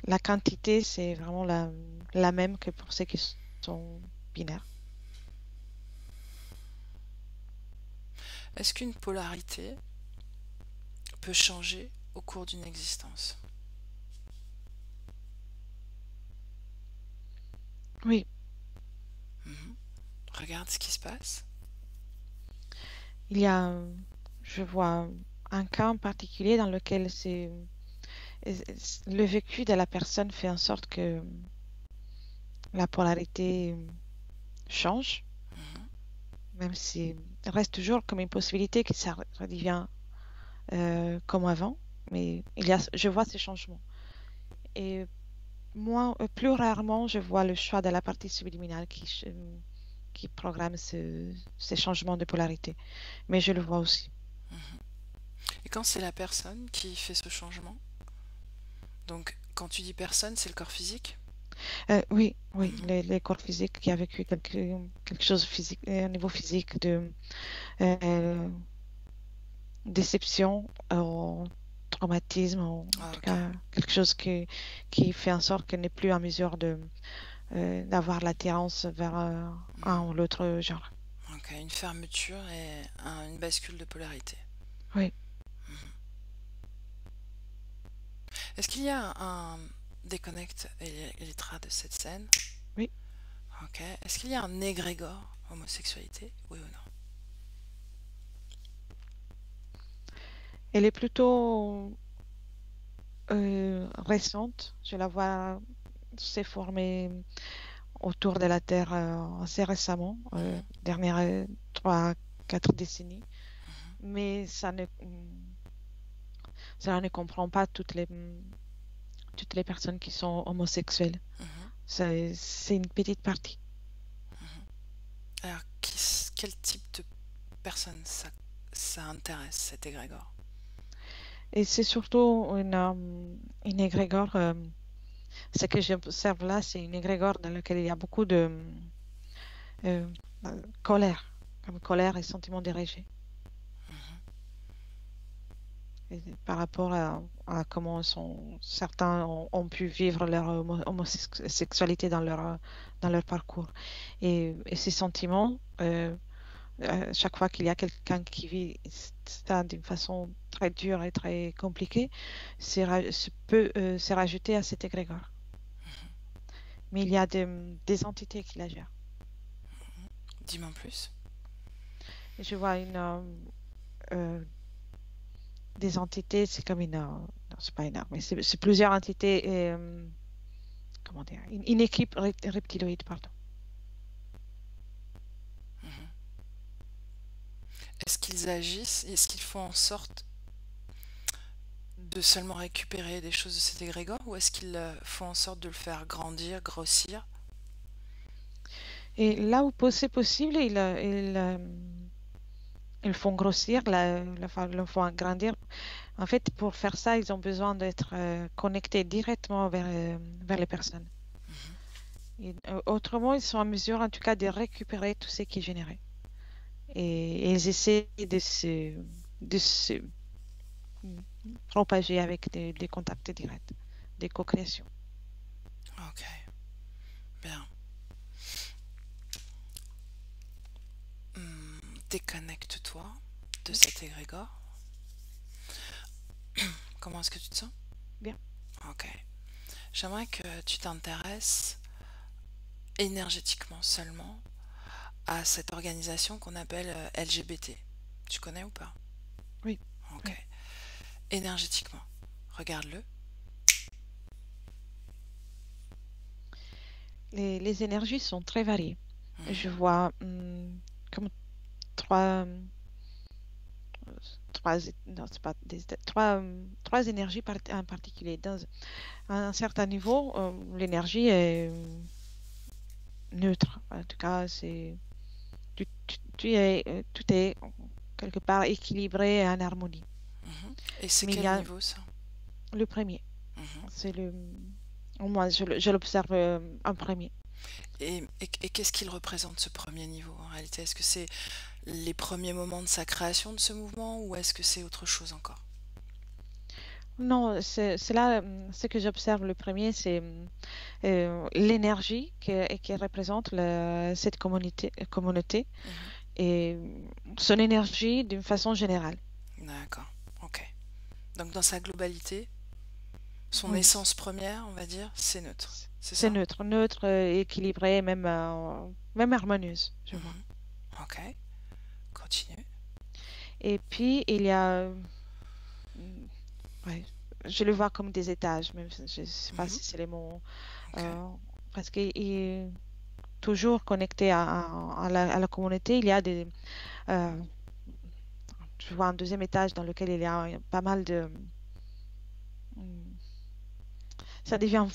la quantité, c'est vraiment la même que pour ceux qui sont binaires. Est-ce qu'une polarité peut changer au cours d'une existence? Oui, Mhm. Regarde ce qui se passe. il y a, je vois un cas en particulier dans lequel le vécu de la personne fait en sorte que la polarité change, Mhm. même si reste toujours comme une possibilité que ça redevient comme avant, mais je vois ces changements. Et moi, plus rarement, je vois le choix de la partie subliminale qui programme ces changements de polarité. Mais je le vois aussi. Mhm. Et quand c'est la personne qui fait ce changement, donc quand tu dis personne, c'est le corps physique? Oui, oui, Mhm. les corps physiques qui a vécu quelque chose physique, au niveau physique de euh, déception, traumatisme, en Ah, tout ok. cas quelque chose qui fait en sorte qu'elle n'est plus en mesure d'avoir l'attirance vers un Mhm. ou l'autre genre. Ok, une fermeture et une bascule de polarité. Oui, Mhm. Est-ce qu'il y a un déconnecte Electra de cette scène? oui. Ok. Est-ce qu'il y a un égrégore homosexualité? Oui ou non? Elle est plutôt récente. Je la vois s'est formée autour de la Terre assez récemment, Mhm. dernières 3, 4 décennies. Mhm. Mais ça ne comprend pas toutes les personnes qui sont homosexuelles. Mhm. C'est une petite partie. Mhm. Alors, quel type de personne ça intéresse, cet égrégore? Et c'est surtout une égrégore. Ce que j'observe là, c'est une égrégore dans laquelle il y a beaucoup de euh, colère, comme colère et sentiment de rejet. Mhm. Et par rapport à comment certains ont pu vivre leur homosexualité dans leur parcours. Et ces sentiments, chaque fois qu'il y a quelqu'un qui vit ça d'une façon très dure et très compliquée, peut se rajouter à cet égrégore. Mais il y a des entités qui la gèrent. Dis-moi en plus. Et je vois euh, des entités, c'est comme non, c'est pas une arme, mais c'est plusieurs entités, comment dire, une équipe reptiloïde, pardon. Mhm. Est-ce qu'ils agissent? Est-ce qu'ils font en sorte de seulement récupérer des choses de cet égrégore ou est-ce qu'ils font en sorte de le faire grandir, grossir? Et là où c'est possible, ils font grossir, le font agrandir. En fait, pour faire ça, ils ont besoin d'être connectés directement vers les personnes. Mhm. Et, autrement, ils sont en mesure, en tout cas, de récupérer tout ce qui est généré. Et ils essaient de se propager avec des contacts directs, des co-créations. Ok, bien. Déconnecte-toi de Oui, cet égrégore. Comment est-ce que tu te sens? bien. Ok. J'aimerais que tu t'intéresses énergétiquement seulement à cette organisation qu'on appelle LGBT. Tu connais ou pas? Oui, Ok. oui. Énergétiquement, regarde-le. Les énergies sont très variées. Je Mhm. vois comme trois, trois, non, c'est pas trois énergies en particulier. À un certain niveau, l'énergie est neutre. En tout cas, tout est quelque part équilibré et en harmonie. Mhm. Et c'est Mais il y quel a niveau ça? le premier. Mhm. C'est au moins, je l'observe en premier. Et qu'est-ce qu'il représente ce premier niveau en réalité? Est-ce que c'est les premiers moments de sa création de ce mouvement ou est-ce que c'est autre chose encore? Non, c'est là, ce que j'observe le premier, c'est l'énergie qui représente cette communauté Mhm. et son énergie d'une façon générale. D'accord, ok. Donc dans sa globalité, son Oui, essence première, on va dire, c'est neutre. C'est c'est ça? neutre, neutre, équilibré, même harmonieuse, je vois. Mhm. Ok, continue. Et puis, il y a, ouais, je le vois comme des étages, même si je ne sais pas Mhm. si c'est les mots, Ok. euh, parce qu'il est toujours connecté à la communauté. Il y a euh, je vois un deuxième étage dans lequel il y a pas mal hum, ça devient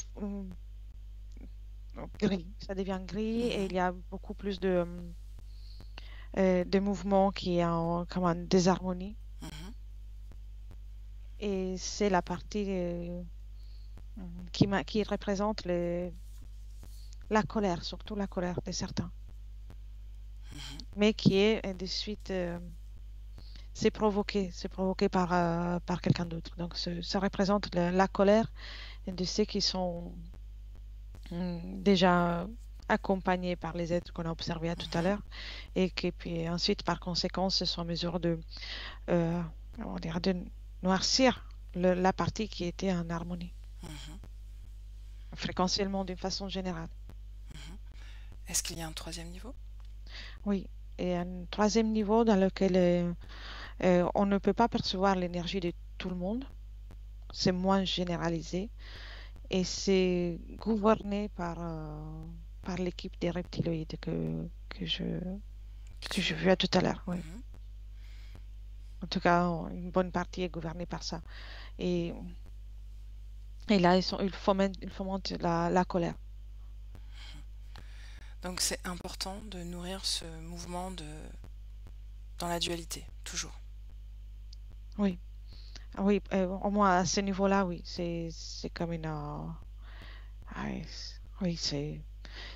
gris, ça devient gris et il Mhm. y a beaucoup plus de mouvements qui est en comme en désharmonie. Mhm. Et c'est la partie qui représente la colère, surtout la colère de certains, Mhm. mais qui est de suite, c'est provoqué par quelqu'un d'autre. Donc ça représente la colère de ceux qui sont déjà accompagnés par les êtres qu'on a observés tout à Mhm. l'heure et qui puis ensuite par conséquent sont en mesure euh, on dirait de noircir la partie qui était en harmonie, Mhm. fréquentiellement d'une façon générale. Mhm. Est-ce qu'il y a un troisième niveau? Oui. Et un troisième niveau dans lequel on ne peut pas percevoir l'énergie de tout le monde, c'est moins généralisé et c'est gouverné par l'équipe des reptiloïdes que je, Que que tu je vois? vu tout à l'heure. Oui. Mhm. En tout cas, une bonne partie est gouvernée par ça. Et, et là, ils fomentent la colère. Donc c'est important de nourrir ce mouvement dans la dualité, toujours. Oui, oui, au moins à ce niveau-là, oui, c'est comme oui, c'est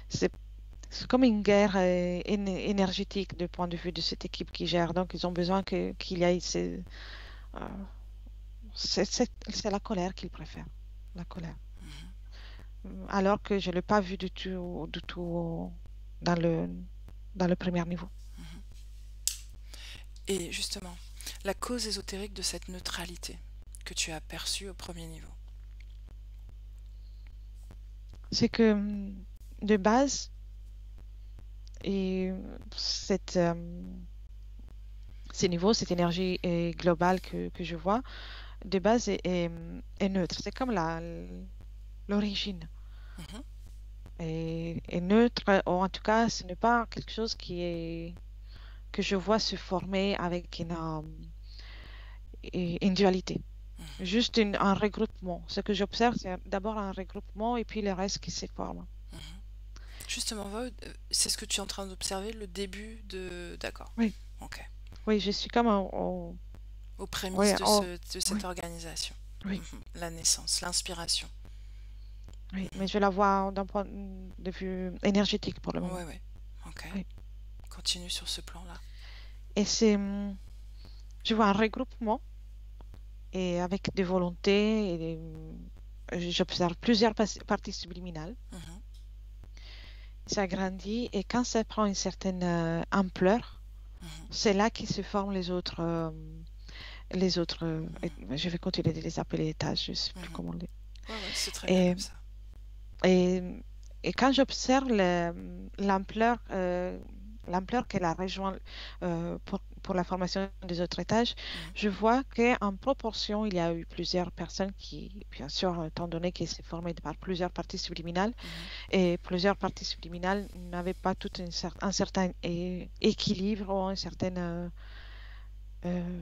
c'est comme une guerre énergétique du point de vue de cette équipe qui gère. Donc, ils ont besoin qu'il y ait euh, c'est la colère qu'ils préfèrent, la colère. Alors que je ne l'ai pas vu du tout dans le premier niveau. Et justement, la cause ésotérique de cette neutralité que tu as perçue au premier niveau. C'est que de base, et ces niveaux, cette énergie globale que je vois, de base est neutre. C'est comme l'origine. Mhm. Est neutre, ou en tout cas, ce n'est pas quelque chose que je vois se former avec une dualité. Mhm. Juste un regroupement. Ce que j'observe, c'est d'abord un regroupement et puis le reste qui se forme. Mhm. Justement, c'est ce que tu es en train d'observer, le début de... D'accord. Oui, Ok. oui, je suis comme Aux oui, prémices de cette oui, organisation. oui, Mhm. La naissance, l'inspiration. oui, mais je la vois d'un point de vue énergétique pour le moment. Ouais, ouais. Ok. Oui. Continue sur ce plan-là. Et c'est, je vois un regroupement et avec des volontés et j'observe plusieurs parties subliminales. Mhm. Ça grandit et quand ça prend une certaine ampleur, Mhm. c'est là qui se forment les autres. Mhm. Je vais continuer de les appeler étages, je ne sais plus Mhm. comment les. Ouais, ouais, c'est très bien Et, comme ça. et, et quand j'observe l'ampleur, l'ampleur qu'elle a rejoint pour la formation des autres étages, Mhm. je vois qu'en proportion, il y a eu plusieurs personnes qui, bien sûr, étant donné qu'elle s'est formée par plusieurs parties subliminales, Mhm. et plusieurs parties subliminales n'avaient pas tout un certain équilibre ou une certaine euh,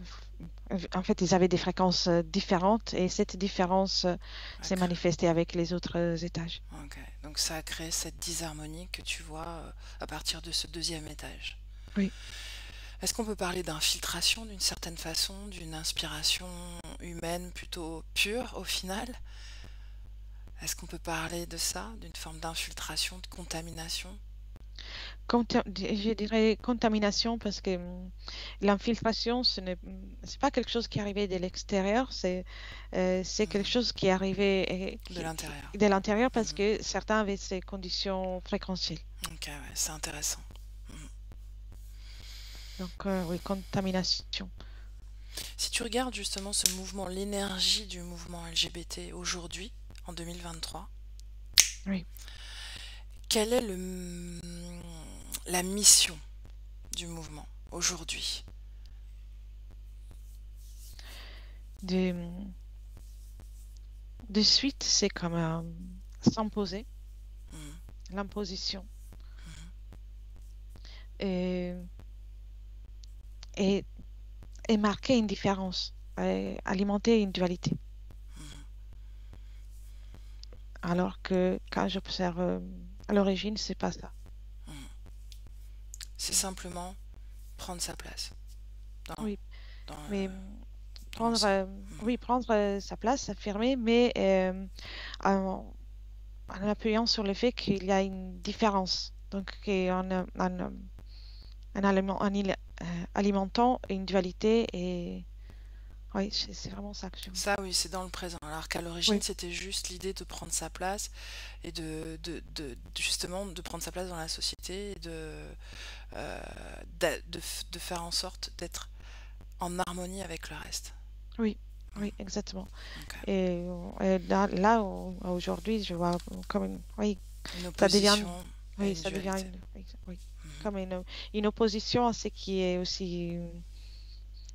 en fait, ils avaient des fréquences différentes et cette différence s'est Ok. manifestée avec les autres étages. Ok. Donc ça a créé cette disharmonie que tu vois à partir de ce deuxième étage. Oui. Est-ce qu'on peut parler d'infiltration d'une certaine façon, d'une inspiration humaine plutôt pure au final? Est-ce qu'on peut parler de ça, d'une forme d'infiltration, de contamination? Je dirais contamination parce que l'infiltration, c'est pas quelque chose qui arrivait de l'extérieur, c'est quelque Mhm. chose qui arrivait De l'intérieur. de l'intérieur parce Mhm. que certains avaient ces conditions fréquentielles. Ok, ouais, c'est intéressant. Mhm. Donc, oui, contamination. Si tu regardes justement ce mouvement, l'énergie du mouvement LGBT aujourd'hui, en 2023, Oui. quelle est la mission du mouvement aujourd'hui? De, de suite, c'est comme s'imposer, Mhm. l'imposition. Et, et et marquer une différence, alimenter une dualité. Mhm. Alors que quand j'observe à l'origine, c'est pas ça. Mhm. C'est simplement prendre sa place dans, Oui, dans, mais dans prendre, l'ensemble. oui, prendre sa place, s'affirmer, mais en, en appuyant sur le fait qu'il y a une différence. Donc, alimentant une dualité et oui, c'est vraiment ça que je vois. Ça, oui, c'est dans le présent. Alors qu'à l'origine, Oui, c'était juste l'idée de prendre sa place et justement de prendre sa place dans la société et euh, de faire en sorte d'être en harmonie avec le reste. oui, Mm. oui, exactement. Ok. Et là, aujourd'hui, je vois comme oui, Une ça devient, opposition à oui, une ça devient dualité. oui, Mhm. comme une opposition à ce qui est aussi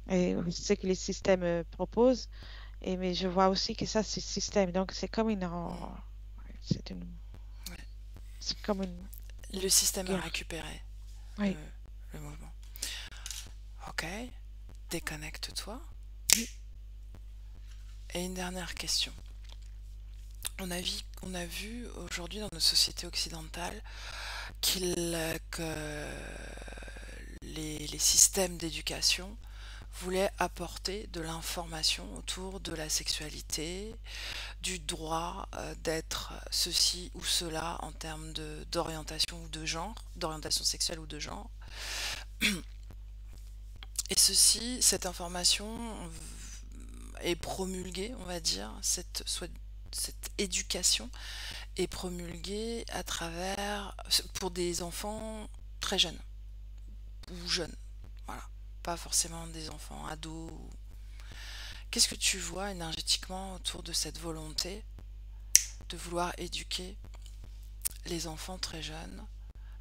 ce que les systèmes proposent. Et mais je vois aussi que ça, c'est système. Donc c'est comme Mm. c'est Ouais. c'est comme Le une système a guerre. récupéré le, Oui, le mouvement. Ok, déconnecte-toi. oui, Et une dernière question. On a vu aujourd'hui dans nos sociétés occidentales que les systèmes d'éducation voulaient apporter de l'information autour de la sexualité, du droit d'être ceci ou cela en termes d'orientation ou de genre, d'orientation sexuelle ou de genre. Et cette information est promulguée, on va dire, cette éducation est promulguée à travers, pour des enfants très jeunes ou jeunes, voilà, pas forcément des enfants ados. Qu'est-ce que tu vois énergétiquement autour de cette volonté de vouloir éduquer les enfants très jeunes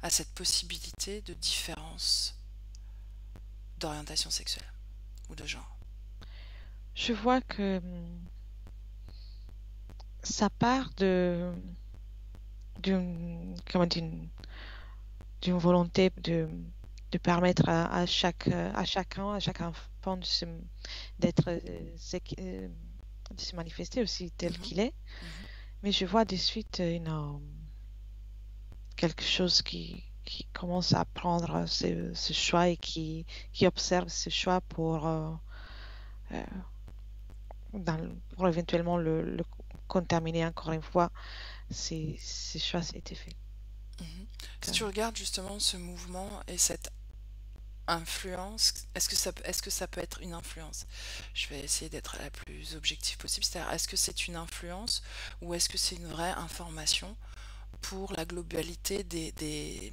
à cette possibilité de différence d'orientation sexuelle ou de genre? je vois que ça part d'une volonté de permettre à chaque enfant d'être, de se manifester aussi tel Mhm, qu'il est. mhm, Mais je vois de suite quelque chose qui commence à prendre ce choix et qui observe ce choix euh, pour éventuellement le contaminer encore une fois. Ces choix, ça a été fait. Mhm. Si Donc, tu regardes justement ce mouvement et cette influence, est-ce que ça peut être une influence? Je vais essayer d'être la plus objective possible, c'est-à-dire est-ce que c'est une influence ou est-ce que c'est une vraie information pour la globalité des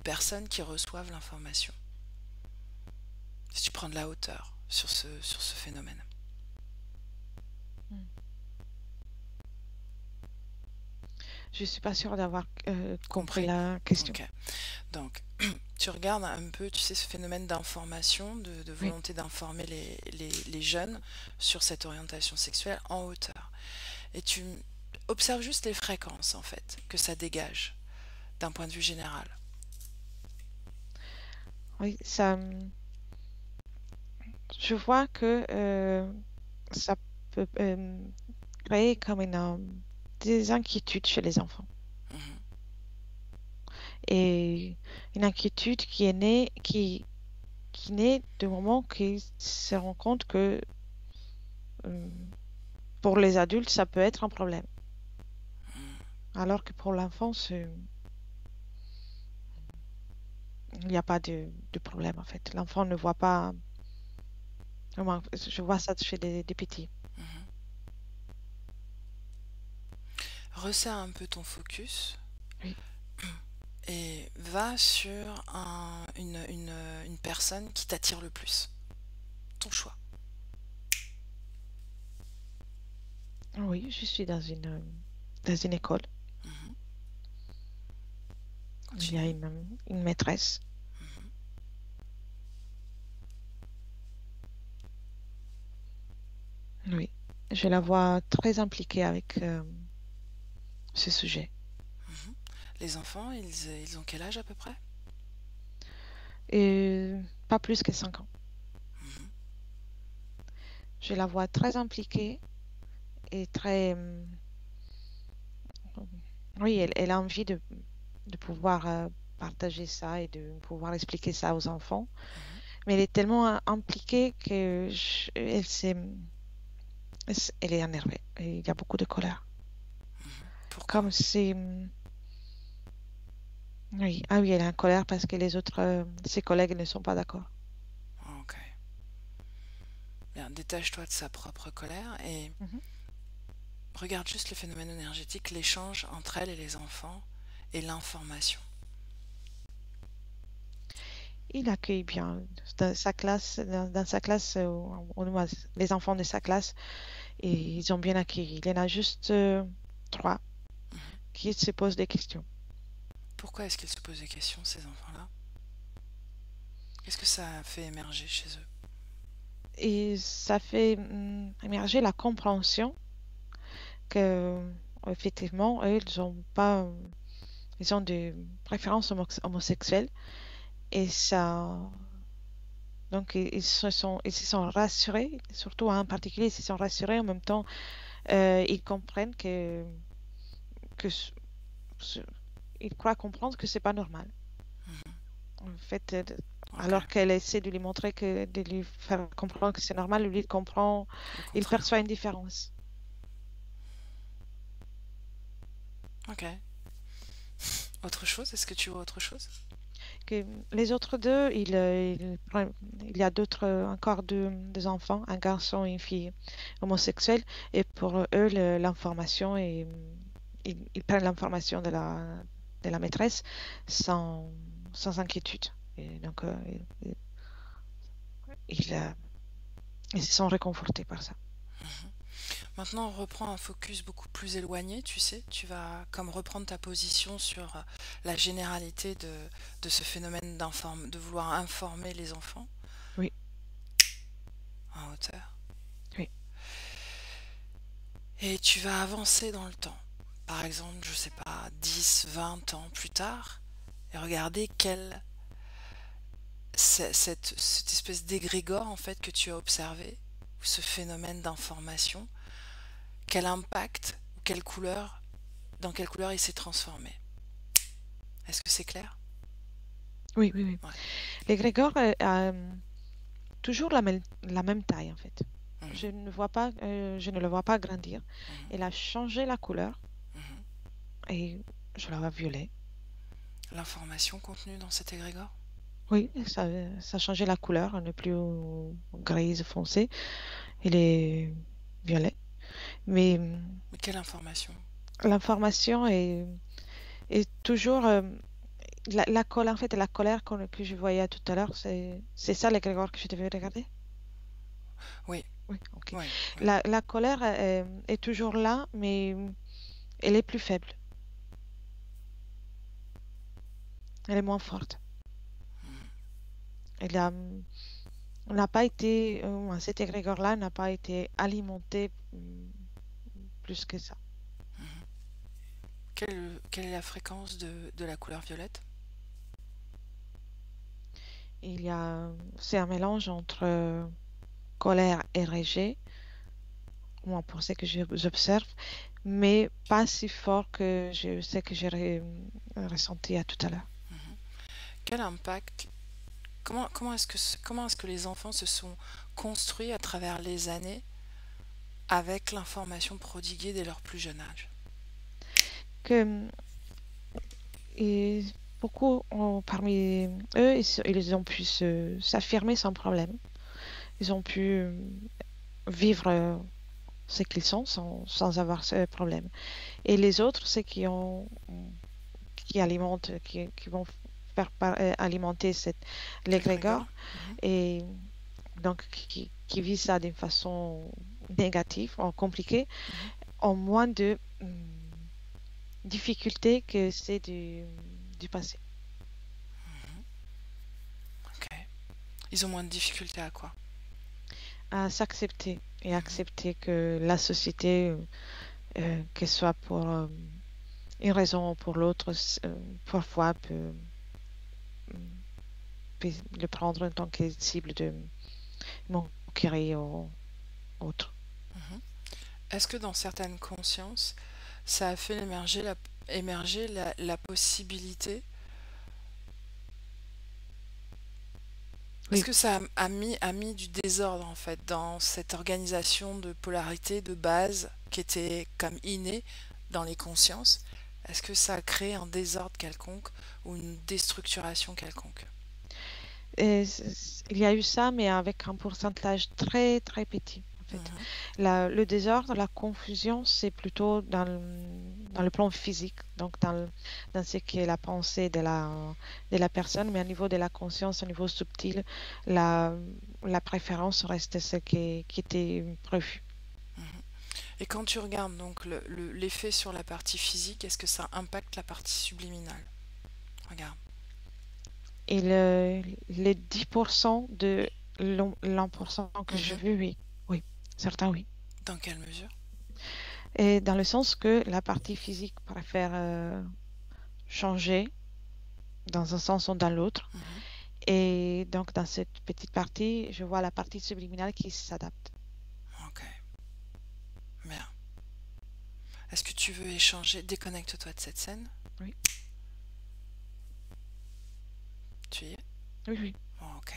personnes qui reçoivent l'information? Si tu prends de la hauteur sur ce phénomène. hmm. Je suis pas sûre d'avoir compris Compris? la question. Ok. Donc, tu regardes un peu, tu sais, ce phénomène d'information, de Oui, volonté d'informer les jeunes sur cette orientation sexuelle en hauteur. Et tu observes juste les fréquences, en fait, que ça dégage d'un point de vue général. oui, je vois que ça peut créer comme des inquiétudes chez les enfants. Mhm. Et une inquiétude qui naît du moment qu'ils se rendent compte que euh, pour les adultes, ça peut être un problème. Alors que pour l'enfant, il n'y a pas de problème en fait. L'enfant ne voit pas. Moi, je vois ça chez des petits. Mhm. Resserre un peu ton focus Oui. et va sur une personne qui t'attire le plus. Ton choix. Oui, je suis dans une école. Mhm. Il y a Continue. une maîtresse. Mhm. Oui. Je la vois très impliquée avec ce sujet. Mhm. Les enfants, ils ont quel âge à peu près? Et pas plus que 5 ans. Mhm. Je la vois très impliquée et très... oui, elle a envie de pouvoir partager ça et de pouvoir expliquer ça aux enfants. Mhm. Mais elle est tellement impliquée que elle est énervée. Et il y a beaucoup de colère. Mhm. Pourquoi? Comme si... oui, ah oui, elle est en colère parce que les autres, ses collègues ne sont pas d'accord. Ok. Bien, détache-toi de sa propre colère et Mhm. regarde juste le phénomène énergétique, l'échange entre elle et les enfants et l'information. Il accueille bien dans sa classe, les enfants de sa classe, et ils ont bien accueilli. Il y en a juste trois Mhm. qui se posent des questions. Pourquoi est-ce qu'ils se posent des questions, ces enfants-là? Qu'est-ce que ça a fait émerger chez eux? Et ça fait émerger la compréhension que, effectivement, eux, ils ont pas, ils ont des préférences homosexuelles et ça, donc ils se sont rassurés, surtout un en particulier, ils se sont rassurés en même temps, ils comprennent que ce- ils croient comprendre que c'est pas normal. Mhm. En fait, Ok, alors qu'elle essaie de lui montrer de lui faire comprendre que c'est normal, lui il comprend, le il contraire. perçoit une différence. Ok. Autre chose? Est-ce que tu vois autre chose? Que les autres deux, il y a d'autres, encore deux enfants, un garçon et une fille homosexuels, et pour eux, l'information ils prennent l'information de la maîtresse sans, sans inquiétude. Et donc, ils, euh, ils se sont réconfortés par ça. Mhm. Maintenant, on reprend un focus beaucoup plus éloigné, tu sais. Tu vas comme reprendre ta position sur la généralité de ce phénomène de vouloir informer les enfants Oui, en hauteur. oui. Et tu vas avancer dans le temps. Par exemple, je sais pas, 10, 20 ans plus tard, et regarder cette espèce d'égrégore en fait que tu as observé, ou ce phénomène d'information, quel impact, ou quelle couleur, dans quelle couleur il s'est transformé. Est-ce que c'est clair? Oui, oui, oui. Ouais. L'égrégore a toujours la même taille, en fait. Mhm, Je ne le vois pas grandir. mhm, Elle a changé la couleur mhm. et je la vois violet. L'information contenue dans cet égrégore? Oui, ça a changé la couleur. Elle n'est plus grise foncée. Elle est violet. Mais Mais quelle information? l'information est toujours la colère, en fait, la colère que je voyais tout à l'heure. C'est ça l'égrégore que je devais regarder? Oui, Oui, ok. oui, oui. La colère est toujours là, mais elle est plus faible. Elle est moins forte. Mhm, Elle a, on n'a pas été, cet égrégore-là n'a pas été alimenté plus que ça. mhm. Quelle est la fréquence de la couleur violette? C'est un mélange entre colère et rejet, moi pour ce que j'observe, mais pas si fort que je sais que j'ai ressenti à tout à l'heure. Mhm. Quel impact, comment est-ce que les enfants se sont construits à travers les années avec l'information prodiguée dès leur plus jeune âge? Que, et beaucoup parmi eux, ils ont pu s'affirmer sans problème. Ils ont pu vivre ce qu'ils sont sans avoir ce problème. Et les autres, ceux qui alimentent, qui vont faire alimenter l'égrégore L'égrégore? Mhm, et donc qui vivent ça d'une façon négative, compliquée, mhm. ont moins de difficultés que c'est du passé. Ok. Ils ont moins de difficultés à quoi? À s'accepter et Mhm, accepter que la société, qu'elle soit pour une raison ou pour l'autre, parfois peut le prendre en tant que cible de moquerie ou autre. mhm. Est-ce que dans certaines consciences, ça a fait émerger la possibilité. Est-ce Oui, que ça a mis du désordre en fait dans cette organisation de polarité de base qui était comme innée dans les consciences? Est-ce que ça a créé un désordre quelconque ou une déstructuration quelconque? et il y a eu ça, mais avec un pourcentage très, très petit, en fait. Mhm, Le désordre, la confusion, c'est plutôt dans le plan physique, donc dans ce qui est la pensée de la personne, mais au niveau de la conscience, au niveau subtil, la, la préférence reste ce qui était prévu. mhm. Et quand tu regardes donc l'effet sur la partie physique, est-ce que ça impacte la partie subliminale? Regarde. Et les 10% de l'1% que je Mhm. veux, oui, oui, certains oui. Dans quelle mesure? Et dans le sens que la partie physique préfère changer dans un sens ou dans l'autre. Mhm. Et donc, dans cette petite partie, je vois la partie subliminale qui s'adapte. Ok, bien. Est-ce que tu veux échanger? Déconnecte-toi de cette scène. Oui, Tu y es? oui, oui. Bon, ok.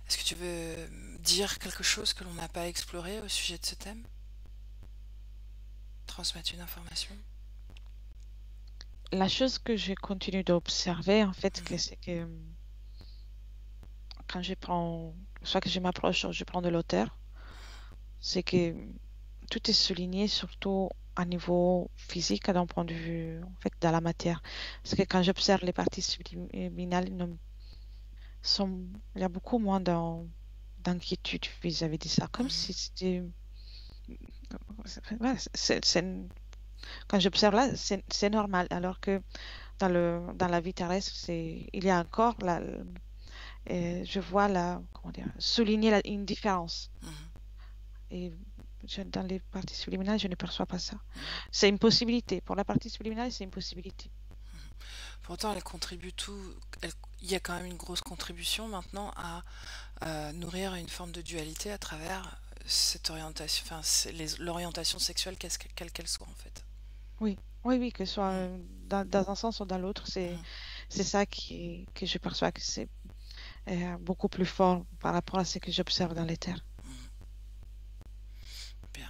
Est-ce que tu veux dire quelque chose que l'on n'a pas exploré au sujet de ce thème? Transmettre une information? La chose que je continue d'observer, en fait, Mhm, c'est que quand soit que je m'approche ou je prends de l'auteur, c'est que tout est souligné, surtout à niveau physique, d'un point de vue, en fait, dans la matière. Parce que quand j'observe les parties subliminales, il y a beaucoup moins d'inquiétude vis-à-vis de ça. Comme mhm, si c'était. Ouais, quand j'observe là, c'est normal. Alors que dans la vie terrestre, il y a encore je vois comment dire, souligner une différence. mhm, Et dans les parties subliminales, je ne perçois pas ça. mhm. C'est une possibilité. Pour la partie subliminale, c'est une possibilité. Pourtant, elle contribue tout. Il y a quand même une grosse contribution maintenant à nourrir une forme de dualité à travers cette orientation, enfin, l'orientation sexuelle, quelle qu'elle soit en fait. Oui, oui, oui, que ce soit Mhm, dans un sens ou dans l'autre, mhm, C'est ça que je perçois que c'est beaucoup plus fort par rapport à ce que j'observe dans les terres. Bien.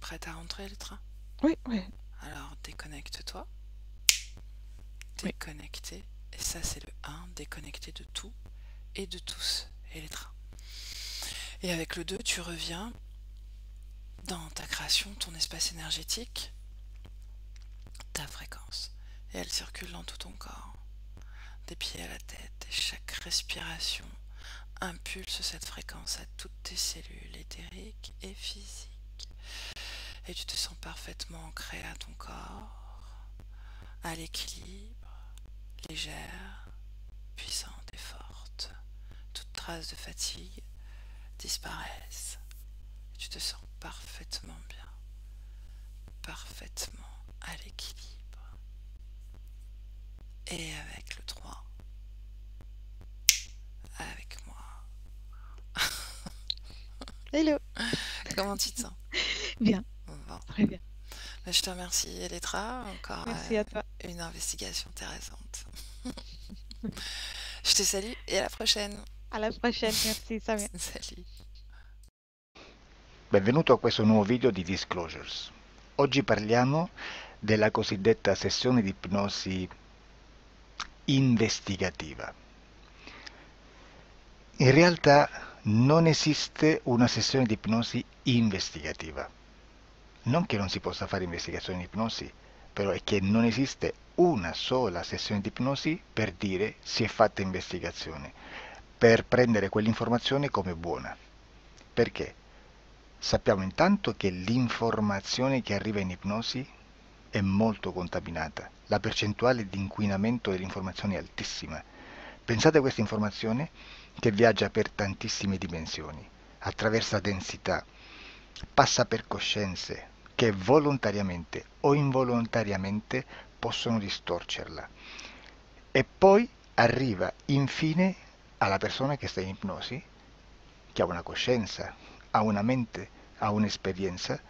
Prête à rentrer, Elettra? Oui, oui, Alors, déconnecte-toi. oui. Déconnecter. Et ça, c'est le 1. Déconnecter de tout et de tous, Elettra. Et avec le 2, tu reviens dans ta création, ton espace énergétique, ta fréquence. Et elle circule dans tout ton corps, des pieds à la tête. Et chaque respiration impulse cette fréquence à toutes tes cellules éthériques et physiques. Et tu te sens parfaitement ancré à ton corps, à l'équilibre, légère, puissante et forte. Toute trace de fatigue disparaissent. Tu te sens parfaitement bien, parfaitement à l'équilibre. Et avec le 3, avec moi. Hello. Comment tu te sens? Bien, Bon. très bien. Je te remercie, Elettra. Encore Merci à toi. une investigation intéressante. Je te salue et à la prochaine. Alla prochaine, merci Samia. Salut. Benvenuto a questo nuovo video di Disclosures. Oggi parliamo della cosiddetta sessione di ipnosi investigativa. In realtà non esiste una sessione di ipnosi investigativa. Non che non si possa fare investigazione di ipnosi, però è che non esiste una sola sessione di ipnosi per dire si è fatta investigazione, per prendere quell'informazione come buona. Perché? Sappiamo intanto che l'informazione che arriva in ipnosi è molto contaminata, la percentuale di inquinamento dell'informazione è altissima. Pensate a questa informazione che viaggia per tantissime dimensioni, attraversa densità, passa per coscienze che volontariamente o involontariamente possono distorcerla e poi arriva infine alla persona che sta in ipnosi, che ha una coscienza, ha una mente, ha un'esperienza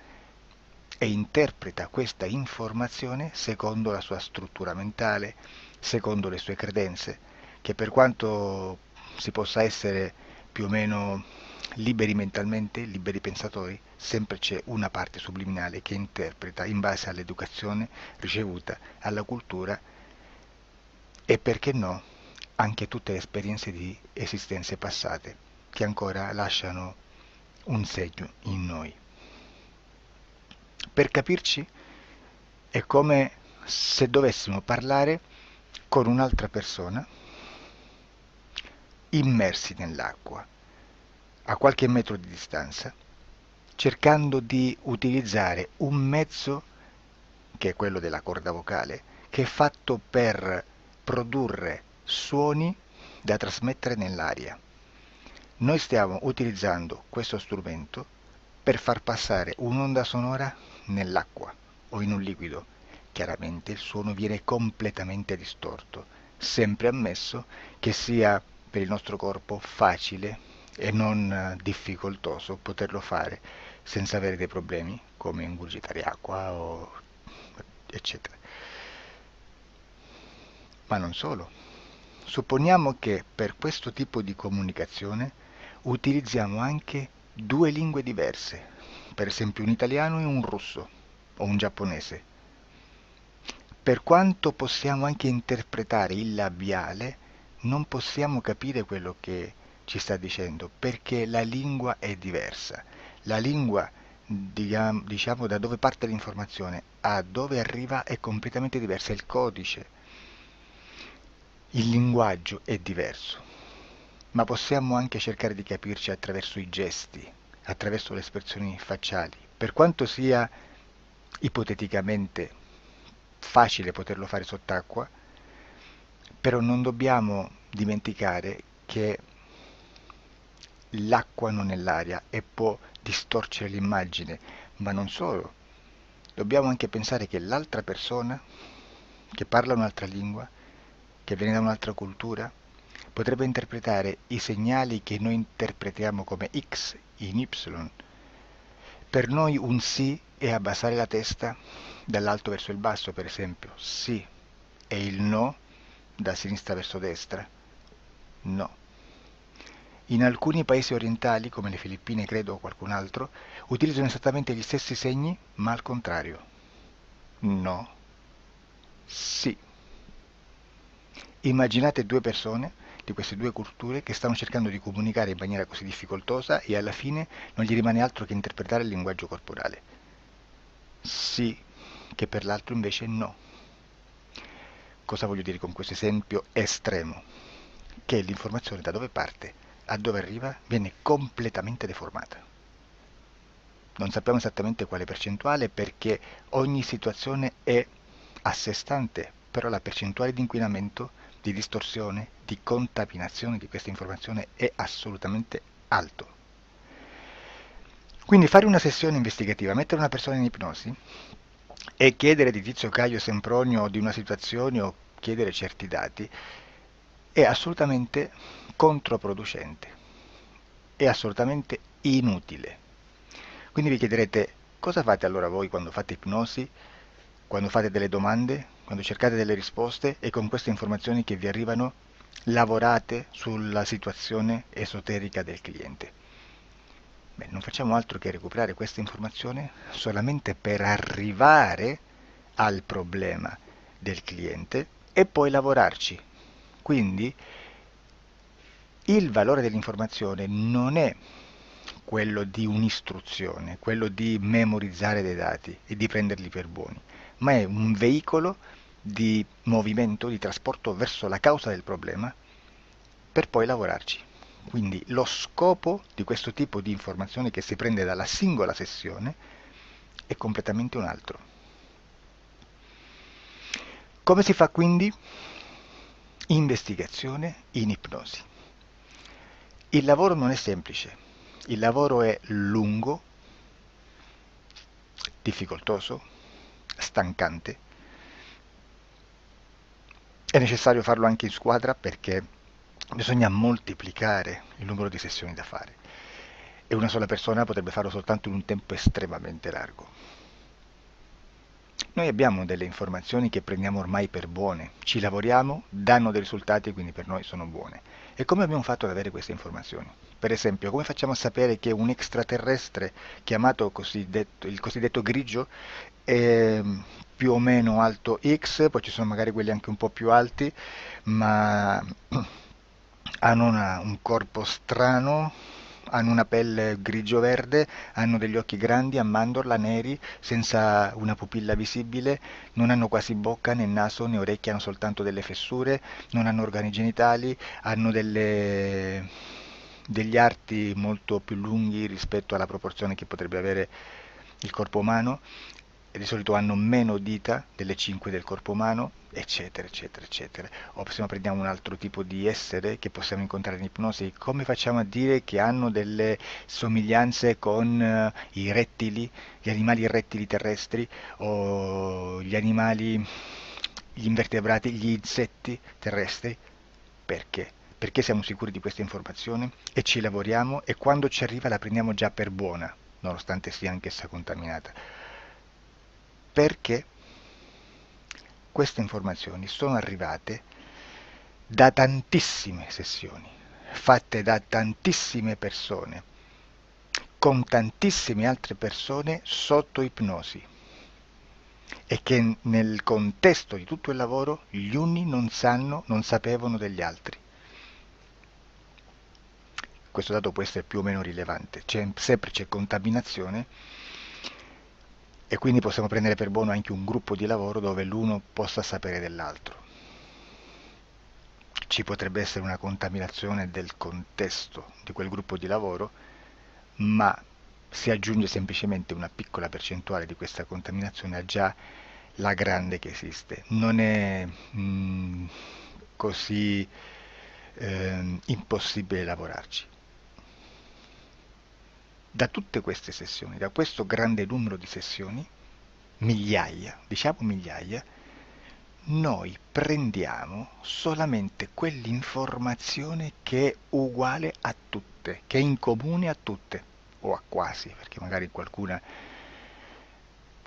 e interpreta questa informazione secondo la sua struttura mentale, secondo le sue credenze, che per quanto si possa essere più o meno liberi mentalmente, liberi pensatori, sempre c'è una parte subliminale che interpreta in base all'educazione ricevuta, alla cultura e perché no, anche tutte le esperienze di esistenze passate che ancora lasciano un segno in noi. Per capirci, è come se dovessimo parlare con un'altra persona immersi nell'acqua, a qualche metro di distanza, cercando di utilizzare un mezzo, che è quello della corda vocale, che è fatto per produrre suoni da trasmettere nell'aria. Noi stiamo utilizzando questo strumento per far passare un'onda sonora nell'acqua o in un liquido. Chiaramente il suono viene completamente distorto, sempre ammesso che sia per il nostro corpo facile e non difficoltoso poterlo fare senza avere dei problemi come ingurgitare acqua o eccetera. Ma non solo. Supponiamo che per questo tipo di comunicazione utilizziamo anche due lingue diverse, per esempio un italiano e un russo o un giapponese. Per quanto possiamo anche interpretare il labiale, non possiamo capire quello che ci sta dicendo, perché la lingua è diversa. La lingua, diciamo, da dove parte l'informazione a dove arriva è completamente diversa, il codice, il linguaggio è diverso. Ma possiamo anche cercare di capirci attraverso i gesti, attraverso le espressioni facciali. Per quanto sia ipoteticamente facile poterlo fare sott'acqua, però non dobbiamo dimenticare che l'acqua non è l'aria e può distorcere l'immagine, ma non solo. Dobbiamo anche pensare che l'altra persona, che parla un'altra lingua, che viene da un'altra cultura, potrebbe interpretare i segnali che noi interpretiamo come X in Y. Per noi un sì è abbassare la testa dall'alto verso il basso, per esempio, sì, e il no da sinistra verso destra? No. In alcuni paesi orientali, come le Filippine credo o qualcun altro, utilizzano esattamente gli stessi segni, ma al contrario. No. Sì. Immaginate due persone di queste due culture che stanno cercando di comunicare in maniera così difficoltosa e alla fine non gli rimane altro che interpretare il linguaggio corporale. Sì, che per l'altro invece no. Cosa voglio dire con questo esempio estremo? Che l'informazione da dove parte a dove arriva viene completamente deformata. Non sappiamo esattamente quale percentuale perché ogni situazione è a sé stante, però la percentuale di inquinamento, di distorsione, di contaminazione di questa informazione è assolutamente alto. Quindi fare una sessione investigativa, mettere una persona in ipnosi e chiedere di Tizio Caio Sempronio di una situazione o chiedere certi dati è assolutamente controproducente, è assolutamente inutile. Quindi vi chiederete cosa fate allora voi quando fate ipnosi, quando fate delle domande, quando cercate delle risposte e con queste informazioni che vi arrivano lavorate sulla situazione esoterica del cliente. Beh, non facciamo altro che recuperare questa informazione solamente per arrivare al problema del cliente e poi lavorarci. Quindi il valore dell'informazione non è quello di un'istruzione, quello di memorizzare dei dati e di prenderli per buoni, ma è un veicolo di movimento, di trasporto verso la causa del problema per poi lavorarci. Quindi lo scopo di questo tipo di informazione che si prende dalla singola sessione è completamente un altro. Come si fa quindi? Investigazione in ipnosi. Il lavoro non è semplice, il lavoro è lungo, difficoltoso, stancante. È necessario farlo anche in squadra perché bisogna moltiplicare il numero di sessioni da fare e una sola persona potrebbe farlo soltanto in un tempo estremamente largo. Noi abbiamo delle informazioni che prendiamo ormai per buone, ci lavoriamo, danno dei risultati e quindi per noi sono buone. E come abbiamo fatto ad avere queste informazioni? Per esempio, come facciamo a sapere che un extraterrestre chiamato il cosiddetto grigio è più o meno alto X, poi ci sono magari quelli anche un po' più alti, ma hanno un corpo strano, hanno una pelle grigio-verde, hanno degli occhi grandi a mandorla, neri, senza una pupilla visibile, non hanno quasi bocca né naso né orecchie, hanno soltanto delle fessure, non hanno organi genitali, hanno degli arti molto più lunghi rispetto alla proporzione che potrebbe avere il corpo umano e di solito hanno meno dita delle 5 del corpo umano, eccetera, eccetera, eccetera. O se no prendiamo un altro tipo di essere che possiamo incontrare in ipnosi, come facciamo a dire che hanno delle somiglianze con i rettili, gli animali rettili terrestri o gli invertebrati, gli insetti terrestri? Perché? Perché siamo sicuri di questa informazione e ci lavoriamo e quando ci arriva la prendiamo già per buona, nonostante sia anch'essa contaminata. Perché queste informazioni sono arrivate da tantissime sessioni, fatte da tantissime persone, con tantissime altre persone sotto ipnosi e che nel contesto di tutto il lavoro gli uni non sapevano degli altri. Questo dato può essere più o meno rilevante, sempre c'è contaminazione e quindi possiamo prendere per buono anche un gruppo di lavoro dove l'uno possa sapere dell'altro. Ci potrebbe essere una contaminazione del contesto di quel gruppo di lavoro, ma si aggiunge semplicemente una piccola percentuale di questa contaminazione a già la grande che esiste. Non è così impossibile lavorarci. Da tutte queste sessioni, da questo grande numero di sessioni, migliaia, diciamo migliaia, noi prendiamo solamente quell'informazione che è uguale a tutte, che è in comune a tutte, o a quasi, perché magari qualcuna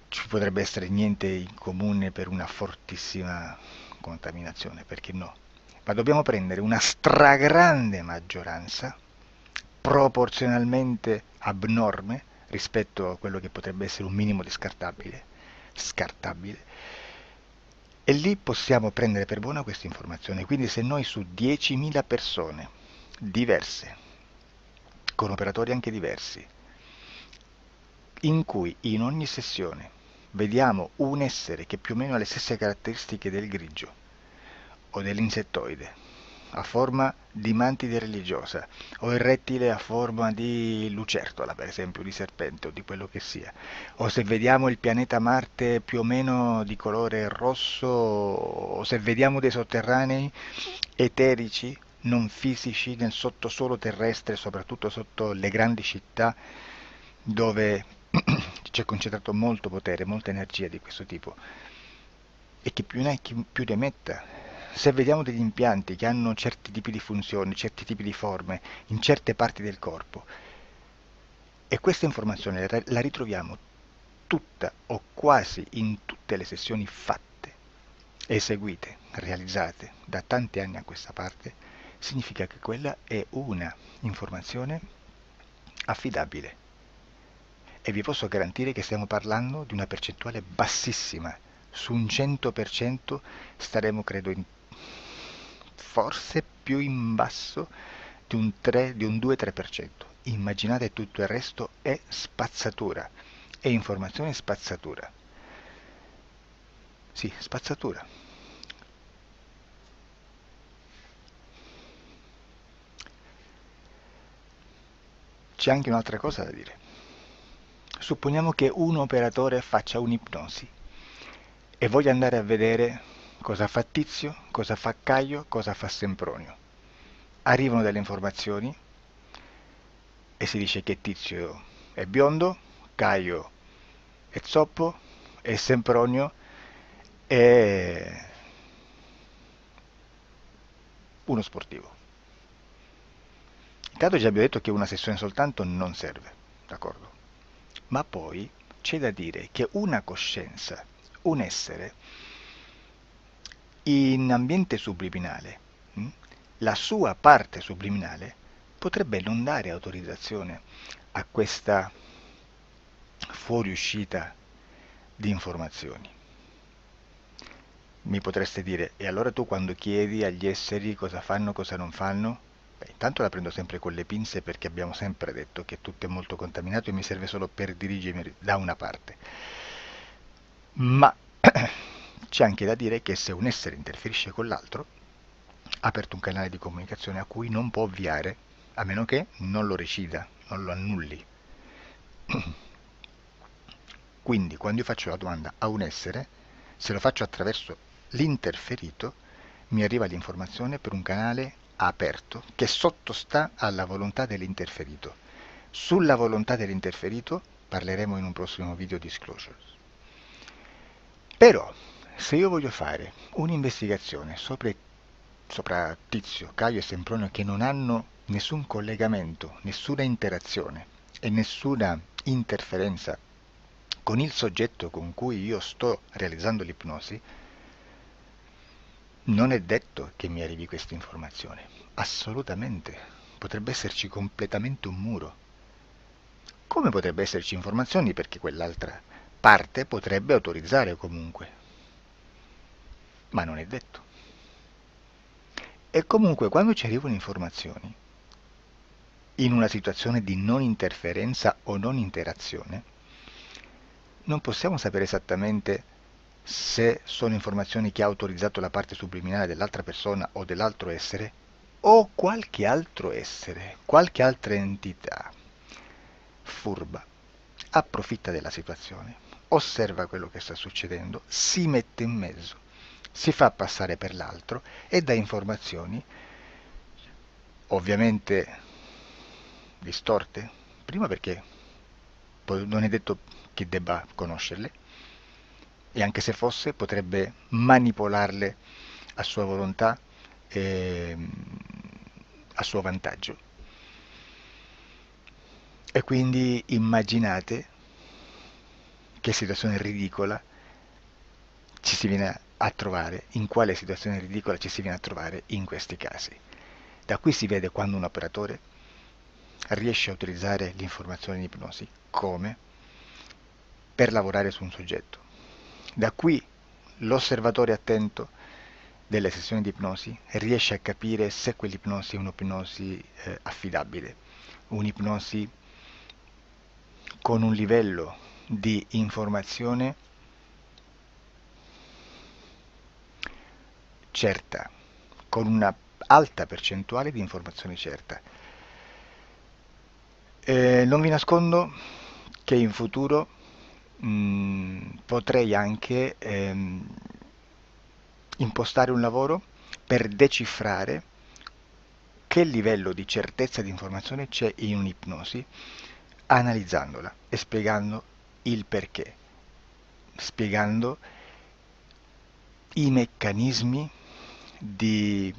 ci potrebbe essere niente in comune per una fortissima contaminazione, perché no? Ma dobbiamo prendere una stragrande maggioranza, proporzionalmente abnorme rispetto a quello che potrebbe essere un minimo di scartabile, e lì possiamo prendere per buona questa informazione. Quindi se noi su 10.000 persone diverse, con operatori anche diversi, in cui in ogni sessione vediamo un essere che più o meno ha le stesse caratteristiche del grigio o dell'insettoide, a forma di mantide religiosa, o il rettile a forma di lucertola, per esempio, di serpente o di quello che sia, o se vediamo il pianeta Marte più o meno di colore rosso, o se vediamo dei sotterranei eterici, non fisici, nel sottosuolo terrestre, soprattutto sotto le grandi città, dove c'è concentrato molto potere, molta energia di questo tipo, e che più ne hai più ne metta. Se vediamo degli impianti che hanno certi tipi di funzioni, certi tipi di forme in certe parti del corpo, e questa informazione la ritroviamo tutta o quasi in tutte le sessioni fatte, eseguite, realizzate da tanti anni a questa parte, significa che quella è una informazione affidabile. E vi posso garantire che stiamo parlando di una percentuale bassissima. Su un 100% staremo, credo, forse più in basso di un 3, di un 2-3%. Immaginate, tutto il resto è spazzatura, è informazione spazzatura. Sì, spazzatura. C'è anche un'altra cosa da dire. Supponiamo che un operatore faccia un'ipnosi e voglia andare a vedere cosa fa Tizio, cosa fa Caio, cosa fa Sempronio. Arrivano delle informazioni e si dice che Tizio è biondo, Caio è zoppo e Sempronio è uno sportivo. Intanto già abbiamo detto che una sessione soltanto non serve, d'accordo? Ma poi c'è da dire che una coscienza, un essere, in ambiente subliminale, la sua parte subliminale potrebbe non dare autorizzazione a questa fuoriuscita di informazioni. Mi potreste dire, e allora tu quando chiedi agli esseri cosa fanno, cosa non fanno? Beh, intanto la prendo sempre con le pinze, perché abbiamo sempre detto che tutto è molto contaminato e mi serve solo per dirigermi da una parte. Ma c'è anche da dire che se un essere interferisce con l'altro, ha aperto un canale di comunicazione a cui non può ovviare, a meno che non lo recida, non lo annulli. Quindi quando io faccio la domanda a un essere, se lo faccio attraverso l'interferito, mi arriva l'informazione per un canale aperto che sottostà alla volontà dell'interferito. Sulla volontà dell'interferito parleremo in un prossimo video disclosures. Però, se io voglio fare un'investigazione sopra Tizio, Caio e Sempronio, che non hanno nessun collegamento, nessuna interazione e nessuna interferenza con il soggetto con cui io sto realizzando l'ipnosi, non è detto che mi arrivi questa informazione. Assolutamente. Potrebbe esserci completamente un muro. Come potrebbe esserci informazioni, perché quell'altra parte potrebbe autorizzare comunque. Ma non è detto. E comunque quando ci arrivano informazioni, in una situazione di non interferenza o non interazione, non possiamo sapere esattamente se sono informazioni che ha autorizzato la parte subliminale dell'altra persona o dell'altro essere, o qualche altro essere, qualche altra entità furba approfitta della situazione, osserva quello che sta succedendo, si mette in mezzo, si fa passare per l'altro e dà informazioni ovviamente distorte, prima perché poi non è detto che debba conoscerle, e anche se fosse potrebbe manipolarle a sua volontà e a suo vantaggio. E quindi immaginate che situazione ridicola ci si viene a trovare, in quale situazione ridicola ci si viene a trovare in questi casi. Da qui si vede quando un operatore riesce a utilizzare l'informazione in ipnosi come per lavorare su un soggetto. Da qui l'osservatore attento delle sessioni di ipnosi riesce a capire se quell'ipnosi è un'ipnosi affidabile, un'ipnosi con un livello di informazione certa, con una alta percentuale di informazione certa. Non vi nascondo che in futuro potrei anche impostare un lavoro per decifrare che livello di certezza di informazione c'è in un'ipnosi, analizzandola e spiegando il perché, spiegando i meccanismi di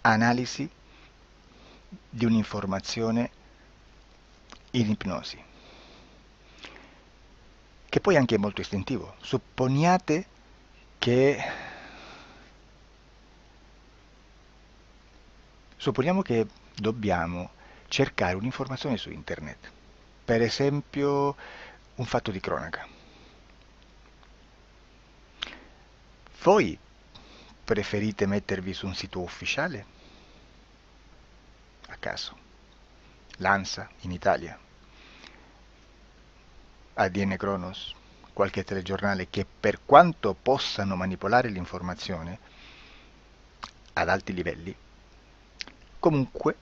analisi di un'informazione in ipnosi, che poi anche è molto istintivo. Supponiamo che dobbiamo cercare un'informazione su internet, per esempio un fatto di cronaca. Voi preferite mettervi su un sito ufficiale? A caso. L'ANSA in Italia, ADN Kronos, qualche telegiornale che per quanto possano manipolare l'informazione ad alti livelli, comunque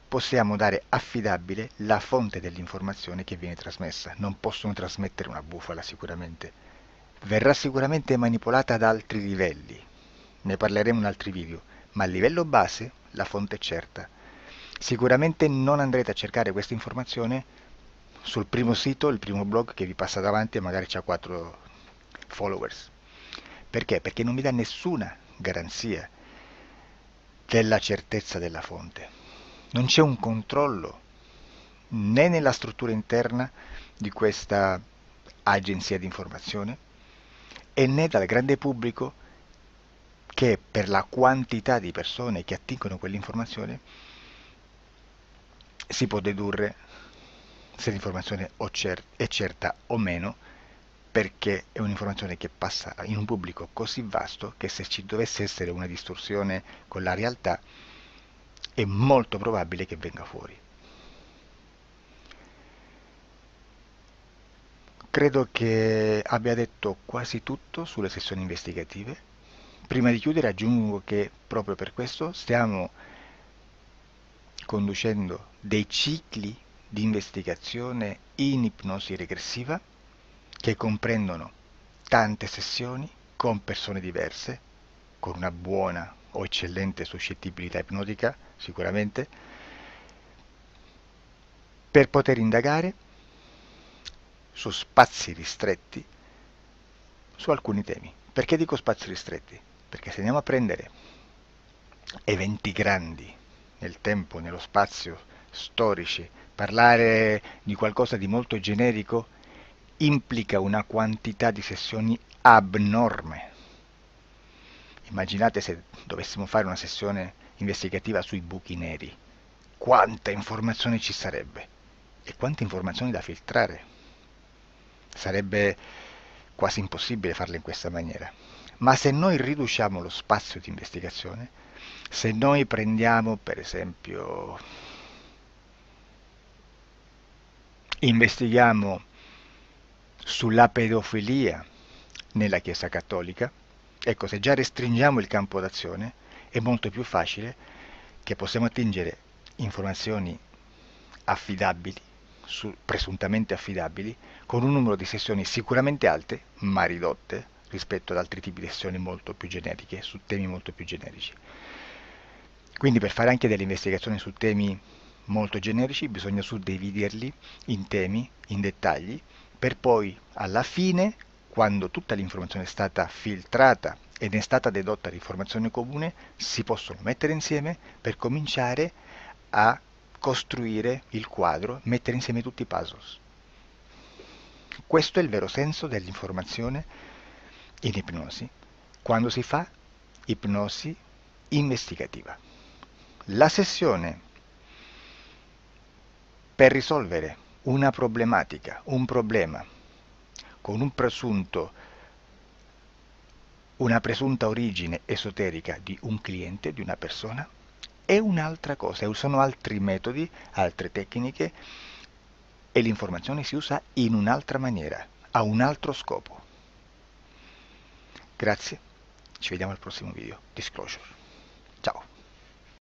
possiamo dare affidabile la fonte dell'informazione che viene trasmessa. Non possono trasmettere una bufala sicuramente. Verrà sicuramente manipolata ad altri livelli. Ne parleremo in altri video, ma a livello base la fonte è certa. Sicuramente non andrete a cercare questa informazione sul primo sito, il primo blog che vi passa davanti e magari ha 4 followers. Perché? Perché non vi dà nessuna garanzia della certezza della fonte. Non c'è un controllo né nella struttura interna di questa agenzia di informazione e né dal grande pubblico, che per la quantità di persone che attingono quell'informazione si può dedurre se l'informazione è certa o meno, perché è un'informazione che passa in un pubblico così vasto che se ci dovesse essere una distorsione con la realtà è molto probabile che venga fuori. Credo che abbia detto quasi tutto sulle sessioni investigative. Prima di chiudere aggiungo che proprio per questo stiamo conducendo dei cicli di investigazione in ipnosi regressiva che comprendono tante sessioni con persone diverse, con una buona o eccellente suscettibilità ipnotica sicuramente, per poter indagare su spazi ristretti su alcuni temi. Perché dico spazi ristretti? Perché se andiamo a prendere eventi grandi nel tempo, nello spazio, storici, parlare di qualcosa di molto generico implica una quantità di sessioni abnorme. Immaginate se dovessimo fare una sessione investigativa sui buchi neri, quanta informazione ci sarebbe e quante informazioni da filtrare. Sarebbe quasi impossibile farlo in questa maniera. Ma se noi riduciamo lo spazio di investigazione, se noi prendiamo per esempio, investighiamo sulla pedofilia nella Chiesa Cattolica, ecco, se già restringiamo il campo d'azione è molto più facile che possiamo attingere informazioni affidabili, presuntamente affidabili, con un numero di sessioni sicuramente alte, ma ridotte rispetto ad altri tipi di sessioni molto più generiche, su temi molto più generici. Quindi per fare anche delle investigazioni su temi molto generici bisogna suddividerli in temi, in dettagli, per poi alla fine, quando tutta l'informazione è stata filtrata ed è stata dedotta l'informazione comune, si possono mettere insieme per cominciare a costruire il quadro, mettere insieme tutti i puzzles. Questo è il vero senso dell'informazione in ipnosi, quando si fa ipnosi investigativa. La sessione per risolvere una problematica, un problema, con una presunta origine esoterica di un cliente, di una persona, è un'altra cosa, sono altri metodi, altre tecniche e l'informazione si usa in un'altra maniera, ha un altro scopo. Grazie, ci vediamo al prossimo video. Disclosure. Ciao.